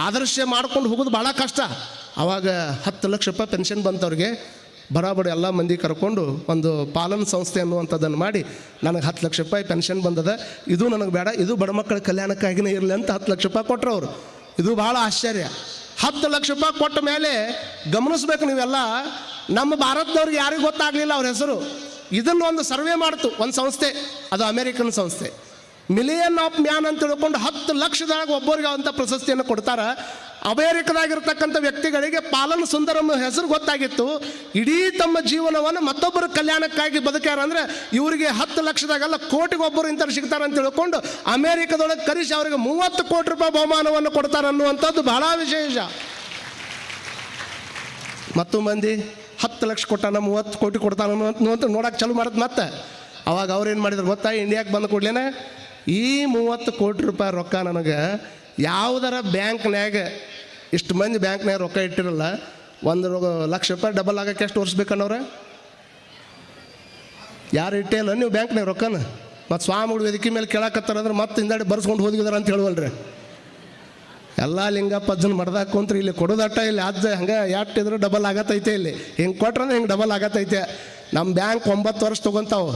A: ಆದರ್ಶ ಮಾಡ್ಕೊಂಡು ಹೋಗೋದು ಭಾಳ ಕಷ್ಟ. ಆವಾಗ 10 ಲಕ್ಷ ರೂಪಾಯಿ ಪೆನ್ಷನ್ ಬಂತು ಅವ್ರಿಗೆ. ಬರಾಬರಿ ಎಲ್ಲ ಮಂದಿ ಕರ್ಕೊಂಡು ಒಂದು ಪಾಲನ್ ಸಂಸ್ಥೆ ಅನ್ನುವಂಥದ್ದನ್ನು ಮಾಡಿ ನನಗೆ 10 ಲಕ್ಷ ರೂಪಾಯಿ ಪೆನ್ಷನ್ ಬಂದದ, ಇದು ನನಗೆ ಬೇಡ, ಇದು ಬಡ ಮಕ್ಕಳ ಕಲ್ಯಾಣಕ್ಕಾಗಿಯೇ ಇರಲಿ ಅಂತ 10 ಲಕ್ಷ ರೂಪಾಯಿ ಕೊಟ್ಟರು ಅವರು. ಇದು ಭಾಳ ಆಶ್ಚರ್ಯ. 10 ಲಕ್ಷ ರೂಪಾಯಿ ಕೊಟ್ಟ ಮೇಲೆ ಗಮನಿಸ್ಬೇಕು ನೀವೆಲ್ಲ, ನಮ್ಮ ಭಾರತದವ್ರಿಗೆ ಯಾರಿಗೂ ಗೊತ್ತಾಗಲಿಲ್ಲ ಅವ್ರ ಹೆಸರು. ಇದನ್ನು ಒಂದು ಸರ್ವೆ ಮಾಡ್ತು ಒಂದು ಸಂಸ್ಥೆ, ಅದು ಅಮೇರಿಕನ್ ಸಂಸ್ಥೆ. ಮಿಲಿಯನ್ ಆಫ್ ಮ್ಯಾನ್ ಅಂತ ತಿಳ್ಕೊಂಡು 10 ಲಕ್ಷದಾಗ ಒಬ್ಬರಿಗೆ ಅಂಥ ಪ್ರಶಸ್ತಿಯನ್ನು ಕೊಡ್ತಾರೆ. ಅಮೇರಿಕದಾಗಿರ್ತಕ್ಕಂಥ ವ್ಯಕ್ತಿಗಳಿಗೆ ಪಾಲನ್ ಸುಂದರಂ ಹೆಸರು ಗೊತ್ತಾಗಿತ್ತು. ಇಡೀ ತಮ್ಮ ಜೀವನವನ್ನು ಮತ್ತೊಬ್ಬರ ಕಲ್ಯಾಣಕ್ಕಾಗಿ ಬದುಕ್ಯಾರ ಅಂದರೆ ಇವರಿಗೆ 10 ಲಕ್ಷದಾಗಲ್ಲ ಕೋಟಿಗೆ ಒಬ್ಬರು ಇಂಥವ್ರು ಸಿಗ್ತಾರೆ ಅಂತ ತಿಳ್ಕೊಂಡು ಅಮೇರಿಕದೊಳಗೆ ಕರೆಸಿ ಅವರಿಗೆ 30 ಕೋಟಿ ರೂಪಾಯಿ ಬಹುಮಾನವನ್ನು ಕೊಡ್ತಾರೆ ಅನ್ನುವಂಥದ್ದು ಬಹಳ ವಿಶೇಷ. ಮತ್ತು ಮಂದಿ 10 ಲಕ್ಷ ಕೊಟ್ಟಾನ 30 ಕೋಟಿ ಕೊಡ್ತಾನ ಅಂತ ನೋಡಕ್ಕೆ ಚಾಲು ಮಾಡೋದು. ಮತ್ತೆ ಅವಾಗ ಅವ್ರೇನು ಮಾಡಿದ್ರು ಗೊತ್ತಾ, ಇಂಡಿಯಾಕ್ಕೆ ಬಂದ ಕೂಡಲೇ ಈ 30 ಕೋಟಿ ರೂಪಾಯಿ ರೊಕ್ಕ ನನಗೆ ಯಾವುದರ ಬ್ಯಾಂಕ್ನ್ಯಾಗ ಇಷ್ಟು ಮಂದಿ ಬ್ಯಾಂಕ್ನ್ಯಾಗ ರೊಕ್ಕ ಇಟ್ಟಿರಲ್ಲ, 1 ಲಕ್ಷ ರೂಪಾಯಿ ಡಬಲ್ ಆಗಕ್ಕೆ ಎಷ್ಟು ವರ್ಷ ಬೇಕನ್ನೋರೆ? ಯಾರು ಇಟ್ಟೇ ಇಲ್ಲ ನೀವು ಬ್ಯಾಂಕ್ನಾಗ ರೊಕ್ಕನ? ಮತ್ತು ಸ್ವಾಮಿಗಳು ವೇದಿಕೆ ಮೇಲೆ ಕೇಳಾಕತ್ತಾರಂದ್ರೆ ಮತ್ತೆ ಹಿಂದಾಡಿ ಬರ್ಸ್ಕೊಂಡು ಹೋಗಿದಾರ ಅಂತ ಹೇಳುವಲ್ರಿ. ಎಲ್ಲ ಲಿಂಗಪ್ಪ ಅಜ್ಜನ ಮಡ್ದಾಕ ಕುಂತ್ರಿ ಇಲ್ಲಿ ಕೊಡೋದಟ್ಟ ಇಲ್ಲಿ ಅಜ್ಜ ಹಂಗೆ ಯಾಟಿದ್ರು ಡಬಲ್ ಆಗತ್ತೈತೆ. ಇಲ್ಲಿ ಹಿಂಗೆ ಕೊಟ್ರಂದ್ರೆ ಹಿಂಗೆ ಡಬಲ್ ಆಗತ್ತೈತೆ. ನಮ್ಮ ಬ್ಯಾಂಕ್ 9 ವರ್ಷ ತೊಗೊತಾವೆ,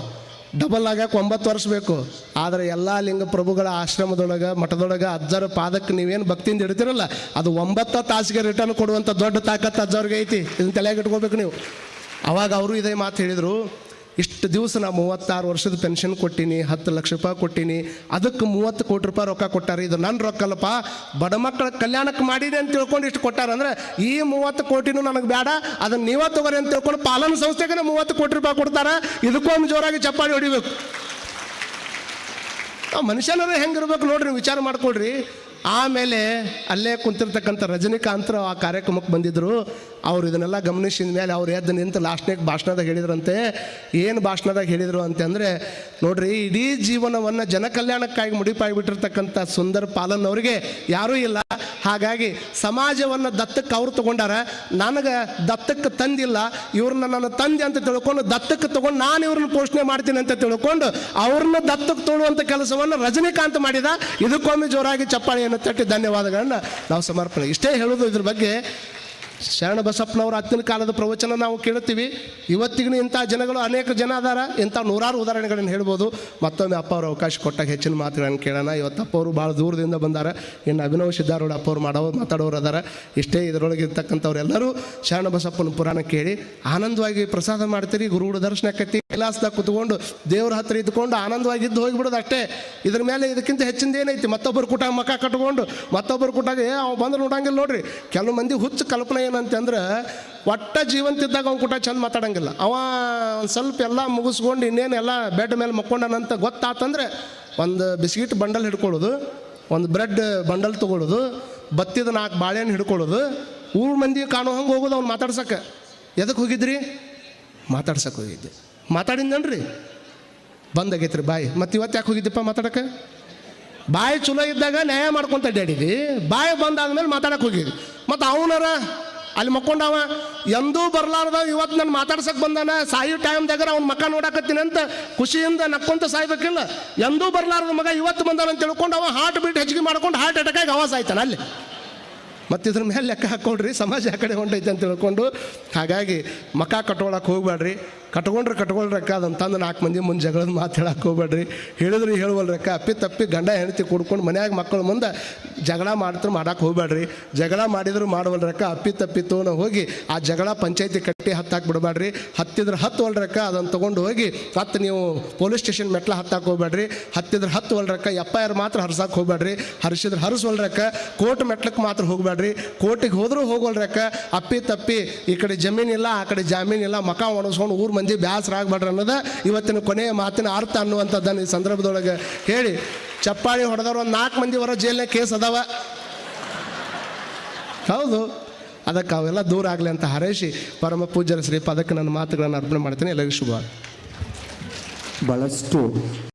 A: ಡಬಲ್ ಆಗಕ್ಕೆ 9 ವರ್ಷ ಬೇಕು. ಆದರೆ ಎಲ್ಲ ಲಿಂಗ ಪ್ರಭುಗಳ ಆಶ್ರಮದೊಳಗೆ ಮಠದೊಳಗೆ ಅಜ್ಜರ ಪಾದಕ್ಕೆ ನೀವೇನು ಭಕ್ತಿಯಿಂದ ಇಡ್ತಿರಲ್ಲ, ಅದು 9 ತಾಸಿಗೆ ರಿಟರ್ನ್ ಕೊಡುವಂಥ ದೊಡ್ಡ ತಾಕತ್ತು ಅಜ್ಜವ್ರಿಗೆ ಐತಿ. ಇದನ್ನು ತಲೆಯಾಗಿ ಇಟ್ಕೋಬೇಕು ನೀವು. ಅವಾಗ ಅವರು ಇದೇ ಮಾತು ಹೇಳಿದರು, ಇಷ್ಟು ದಿವಸ ನಾ 36 ವರ್ಷದ ಪೆನ್ಷನ್ ಕೊಟ್ಟೀನಿ, 10 ಲಕ್ಷ ರೂಪಾಯಿ ಕೊಟ್ಟೀನಿ, ಅದಕ್ಕೆ 30 ಕೋಟಿ ರೂಪಾಯಿ ರೊಕ್ಕ ಕೊಟ್ಟಾರೆ. ಇದು ನನ್ನ ರೊಕ್ಕ ಅಲ್ಲಪ್ಪ, ಬಡ ಮಕ್ಕಳ ಕಲ್ಯಾಣಕ್ಕೆ ಮಾಡಿದೆ ಅಂತ ತಿಳ್ಕೊಂಡು ಇಷ್ಟು ಕೊಟ್ಟಾರ. ಅಂದರೆ ಈ 30 ಕೋಟಿನೂ ನನಗೆ ಬೇಡ, ಅದನ್ನು ನೀವೇ ತಗೋರಿ ಅಂತ ತಿಳ್ಕೊಂಡು ಪಾಲನ ಸಂಸ್ಥೆಗೆ 30 ಕೋಟಿ ರೂಪಾಯಿ ಕೊಡ್ತಾರೆ. ಇದಕ್ಕೊಮ್ಮೆ ಜೋರಾಗಿ ಚಪ್ಪಾಳಿ ಹೊಡಿಬೇಕು. ಮನುಷ್ಯನರೇ ಹೆಂಗಿರ್ಬೇಕು ನೋಡ್ರಿ, ವಿಚಾರ ಮಾಡ್ಕೊಳ್ರಿ. ಆಮೇಲೆ ಅಲ್ಲೇ ಕುಂತಿರ್ತಕ್ಕಂಥ ರಜನಿಕಾಂತರು ಆ ಕಾರ್ಯಕ್ರಮಕ್ಕೆ ಬಂದಿದ್ದರು. ಅವ್ರು ಇದನ್ನೆಲ್ಲ ಗಮನಿಸಿದ ಮೇಲೆ ಅವ್ರು ಎದ್ದು ನಿಂತು ಲಾಸ್ಟ್ನಾಗ ಭಾಷಣದಾಗ ಹೇಳಿದ್ರಂತೆ. ಏನು ಭಾಷಣದಾಗ ಹೇಳಿದರು ಅಂತಂದರೆ, ನೋಡ್ರಿ, ಇಡೀ ಜೀವನವನ್ನು ಜನ ಕಲ್ಯಾಣಕ್ಕಾಗಿ ಮುಡಿಪಾಗಿಬಿಟ್ಟಿರ್ತಕ್ಕಂಥ ಸುಂದರ್ ಪಾಲನ್ ಅವರಿಗೆ ಯಾರೂ ಇಲ್ಲ. ಹಾಗಾಗಿ ಸಮಾಜವನ್ನು ದತ್ತಕ್ಕೆ ಅವ್ರು ತೊಗೊಂಡಾರ, ನನಗೆ ದತ್ತಕ್ಕೆ ತಂದಿಲ್ಲ, ಇವ್ರನ್ನ ನನ್ನ ತಂದೆ ಅಂತ ತಿಳ್ಕೊಂಡು ದತ್ತಕ್ಕೆ ತೊಗೊಂಡು ನಾನು ಇವ್ರನ್ನ ಪೋಷಣೆ ಮಾಡ್ತೀನಿ ಅಂತ ತಿಳ್ಕೊಂಡು ಅವ್ರನ್ನ ದತ್ತಕ್ಕೆ ತೊಗೊಳ್ಳುವಂಥ ಕೆಲಸವನ್ನು ರಜನಿಕಾಂತ್ ಮಾಡಿದ. ಇದಕ್ಕೊಮ್ಮೆ ಜೋರಾಗಿ ಚಪ್ಪಾಳಿಯನ್ನು ತಟ್ಟಿ ಧನ್ಯವಾದಗಳನ್ನ ನಾವು ಸಮರ್ಪಣೆ. ಇಷ್ಟೇ ಹೇಳೋದು ಇದ್ರ ಬಗ್ಗೆ. ಶರಣ ಬಸಪ್ಪನವರ ಹತ್ತಿನ ಕಾಲದ ಪ್ರವಚನ ನಾವು ಕೇಳುತ್ತೀವಿ. ಇವತ್ತಿಗೂ ಇಂಥ ಜನಗಳು ಅನೇಕ ಜನ ಅದಾರ. ಇಂಥ ನೂರಾರು ಉದಾಹರಣೆಗಳನ್ನು ಹೇಳ್ಬೋದು. ಮತ್ತೊಮ್ಮೆ ಅಪ್ಪ ಅವರು ಅವಕಾಶ ಕೊಟ್ಟಾಗ ಹೆಚ್ಚಿನ ಮಾತುಗಳನ್ನು ಕೇಳೋಣ. ಇವತ್ತು ಅಪ್ಪ ಅವರು ಭಾಳ ದೂರದಿಂದ ಬಂದಾರ. ಇನ್ನು ಅಭಿನವ್ ಸಿದ್ದಾರೂಢ ಅಪ್ಪ ಅವರು ಮಾತಾಡೋರು ಅದಾರ. ಇಷ್ಟೇ ಇದರೊಳಗೆ ಇರ್ತಕ್ಕಂಥವ್ರೆಲ್ಲರೂ ಶರಣ ಬಸಪ್ಪನ ಪುರಾಣ ಕೇಳಿ ಆನಂದವಾಗಿ ಪ್ರಸಾದ ಮಾಡ್ತೀರಿ. ಗುರುಗಳ ದರ್ಶನ ಆಕೈತಿ. ಕೈಲಾಸದಾಗ ಕುತ್ಕೊಂಡು ದೇವ್ರ ಹತ್ರ ಇದ್ಕೊಂಡು ಆನಂದವಾಗಿ ಇದ್ದು ಹೋಗಿಬಿಡೋದು ಅಷ್ಟೇ. ಇದ್ರ ಮೇಲೆ ಇದಕ್ಕಿಂತ ಹೆಚ್ಚಿಂದ ಏನೈತಿ? ಮತ್ತೊಬ್ಬರು ಕೂಟಾಗ ಮಕ್ಕ ಕಟ್ಕೊಂಡು ಮತ್ತೊಬ್ಬರು ಕೂಟಾಗ ಅವ್ ಬಂದು ನೋಡಂಗಿಲ್ಲ ನೋಡ್ರಿ. ಕೆಲವು ಮಂದಿ ಹುಚ್ಚು ಕಲ್ಪನೆ ಏನಂತಂದ್ರೆ, ಒಟ್ಟ ಜೀವಂತಿದ್ದಾಗ ಅವ್ನು ಕೂಟ ಚಂದ ಮಾತಾಡಂಗಿಲ್ಲ. ಅವ ಒಂದು ಸ್ವಲ್ಪ ಎಲ್ಲ ಮುಗಿಸ್ಕೊಂಡು ಇನ್ನೇನು ಎಲ್ಲ ಬೆಡ್ ಮೇಲೆ ಮಕ್ಕೊಂಡನಂತ ಗೊತ್ತಾತಂದ್ರೆ ಒಂದು ಬಿಸ್ಕಿಟ್ ಬಂಡಲ್ ಹಿಡ್ಕೊಳ್ಳೋದು, ಒಂದು ಬ್ರೆಡ್ ಬಂಡಲ್ ತೊಗೊಳ್ಳೋದು, ಬತ್ತಿದ 4 ಬಾಳೆಹಣ್ಣು ಹಿಡ್ಕೊಳ್ಳೋದು, ಊರು ಮಂದಿ ಕಾಣೋ ಹಂಗೆ ಹೋಗೋದು ಅವ್ನು ಮಾತಾಡ್ಸಕ್ಕೆ. ಎದಕ್ಕೆ ಹೋಗಿದ್ರಿ? ಮಾತಾಡ್ಸಕ್ಕೆ ಹೋಗಿದ್ದೆ. ಮಾತಾಡಿದ್ನನ್ರಿ, ಬಂದಾಗೈತ್ರಿ ಬಾಯಿ. ಮತ್ತು ಇವತ್ತು ಯಾಕೆ ಹೋಗಿದ್ದಪ್ಪ ಮಾತಾಡಕ್ಕೆ? ಬಾಯಿ ಚಲೋ ಇದ್ದಾಗ ನ್ಯಾಯ ಮಾಡ್ಕೊತ ಅಡ್ಡಾಡಿದ್ವಿ, ಬಾಯಿ ಬಂದಾದ್ಮೇಲೆ ಮಾತಾಡಕ್ಕೆ ಹೋಗಿದ್ವಿ. ಮತ್ತು ಅವನಾರ ಅಲ್ಲಿ ಮಕ್ಕೊಂಡವ ಎಂದೂ ಬರಲಾರ್ದ ಇವತ್ತು ನಾನು ಮಾತಾಡ್ಸಕ್ಕೆ ಬಂದಾನ. ಸಾಯೋ ಟೈಮ್ದಾಗ ಅವ್ನ ಮಕ್ಕ ನೋಡಾಕತ್ತೀನಿ ಅಂತ ಖುಷಿಯಿಂದ ನಕ್ಕೊಂತ ಸಾಯ್ಬೇಕಿಲ್ಲ. ಎಂದೂ ಬರಲಾರ್ದ ಮಗ ಇವತ್ತು ಬಂದಾನ ಅಂತ ತಿಳ್ಕೊಂಡು ಅವ ಹಾರ್ಟ್ ಬೀಟ್ ಹೆಚ್ಚಿಗೆ ಮಾಡ್ಕೊಂಡು ಹಾರ್ಟ್ ಅಟ್ಯಾಕಾಗಿ ಆವಾಜ್ ಆಯ್ತಾನ ಅಲ್ಲಿ. ಮತ್ತು ಇದ್ರ ಮೇಲೆ ಲೆಕ್ಕ ಹಾಕ್ಕೊಡ್ರಿ, ಸಮಾಜ ಆ ಕಡೆ ಹೊಂಟೈತೆ ಅಂತ ತಿಳ್ಕೊಂಡು. ಹಾಗಾಗಿ ಮಕ ಕಟ್ಕೊಳಕ್ಕೆ ಹೋಗ್ಬೇಡ್ರಿ. ಕಟ್ಕೊಳ್ರಕ್ಕ ಅದಂತಂದು 4 ಮಂದಿ ಮುಂದೆ ಜಗಳದ ಮಾತು ಹೇಳಕ್ಕೆ ಹೋಗ್ಬೇಡ್ರಿ. ಹೇಳಿದ್ರು ಹೇಳುವಲ್ರಕ್ಕ, ಅಪ್ಪಿ ಗಂಡ ಹೆಂಡತಿ ಕುಡ್ಕೊಂಡು ಮನ್ಯಾಗ ಮಕ್ಕಳ ಮುಂದೆ ಜಗಳ ಮಾಡಕ್ಕೆ ಹೋಗ್ಬೇಡ್ರಿ. ಜಗಳ ಮಾಡಿದ್ರು ಮಾಡುವಲ್ರಕ್ಕ, ಅಪ್ಪಿ ತೋನ ಹೋಗಿ ಆ ಜಗಳ ಪಂಚಾಯತಿ ಕಟ್ಟಿ ಹತ್ತಾಕಿ ಬಿಡಬೇಡ್ರಿ. ಹತ್ತಿದ್ರೆ ಹತ್ತುವಲ್ರಕ್ಕ, ಅದನ್ನು ತೊಗೊಂಡು ಹೋಗಿ ಮತ್ತೆ ನೀವು ಪೊಲೀಸ್ ಸ್ಟೇಷನ್ ಮೆಟ್ಲ ಹತ್ತಾಕೆ ಹೋಗ್ಬೇಡ್ರಿ. ಹತ್ತಿದ್ರೆ ಹತ್ತುವಲ್ರಕ್ಕ, FIR ಮಾತ್ರ ಹರ್ಸಕ್ಕೆ ಹೋಗ್ಬೇಡ್ರಿ. ಹರಿಸಿದ್ರೆ ಹರಿಸ್ವಲ್ರಕ್ಕ, ಕೋರ್ಟ್ ಮೆಟ್ಲಕ್ಕೆ ಮಾತ್ರ ಹೋಗ್ಬೇಡ್ರಿ. ಕೋರ್ಟಿಗೆ ಹೋದ್ರೂ ಹೋಗೋಲ್ರಕ್ಕ. ಅಪ್ಪಿ ಈ ಕಡೆ ಜಮೀನಿಲ್ಲ ಆ ಕಡೆ ಜಾಮೀನಿಲ್ಲ, ಮಕ ಒಣಸ್ಕೊಂಡು ಊರು ಮಂದಿ ಬ್ಯಾಸರ ಆಗ್ಬೇಡ್ರಿ ಅನ್ನೋದು ಇವತ್ತಿನ ಕೊನೆಯ ಮಾತಿನ ಅರ್ಥ ಅನ್ನುವಂಥದ್ದನ್ನು ಈ ಸಂದರ್ಭದೊಳಗೆ ಹೇಳಿ ಚಪ್ಪಾಳಿ ಹೊಡೆದವ್ರು ಒಂದು 4 ಮಂದಿ ಹೊರ ಜೈಲಿನ ಕೇಸ್ ಅದಾವ. ಹೌದು, ಅದಕ್ಕೆ ಅವೆಲ್ಲ ದೂರ ಆಗಲಿ ಅಂತ ಹಾರೈಸಿ ಪರಮ ಪೂಜ್ಯರ ಶ್ರೀಪಾದಕ್ಕೆ ನನ್ನ ಮಾತುಗಳನ್ನು ಅರ್ಪಣೆ ಮಾಡ್ತೀನಿ. ಎಲ್ಲರಿಗೂ ಶುಭ.
B: ಭಾಳಷ್ಟು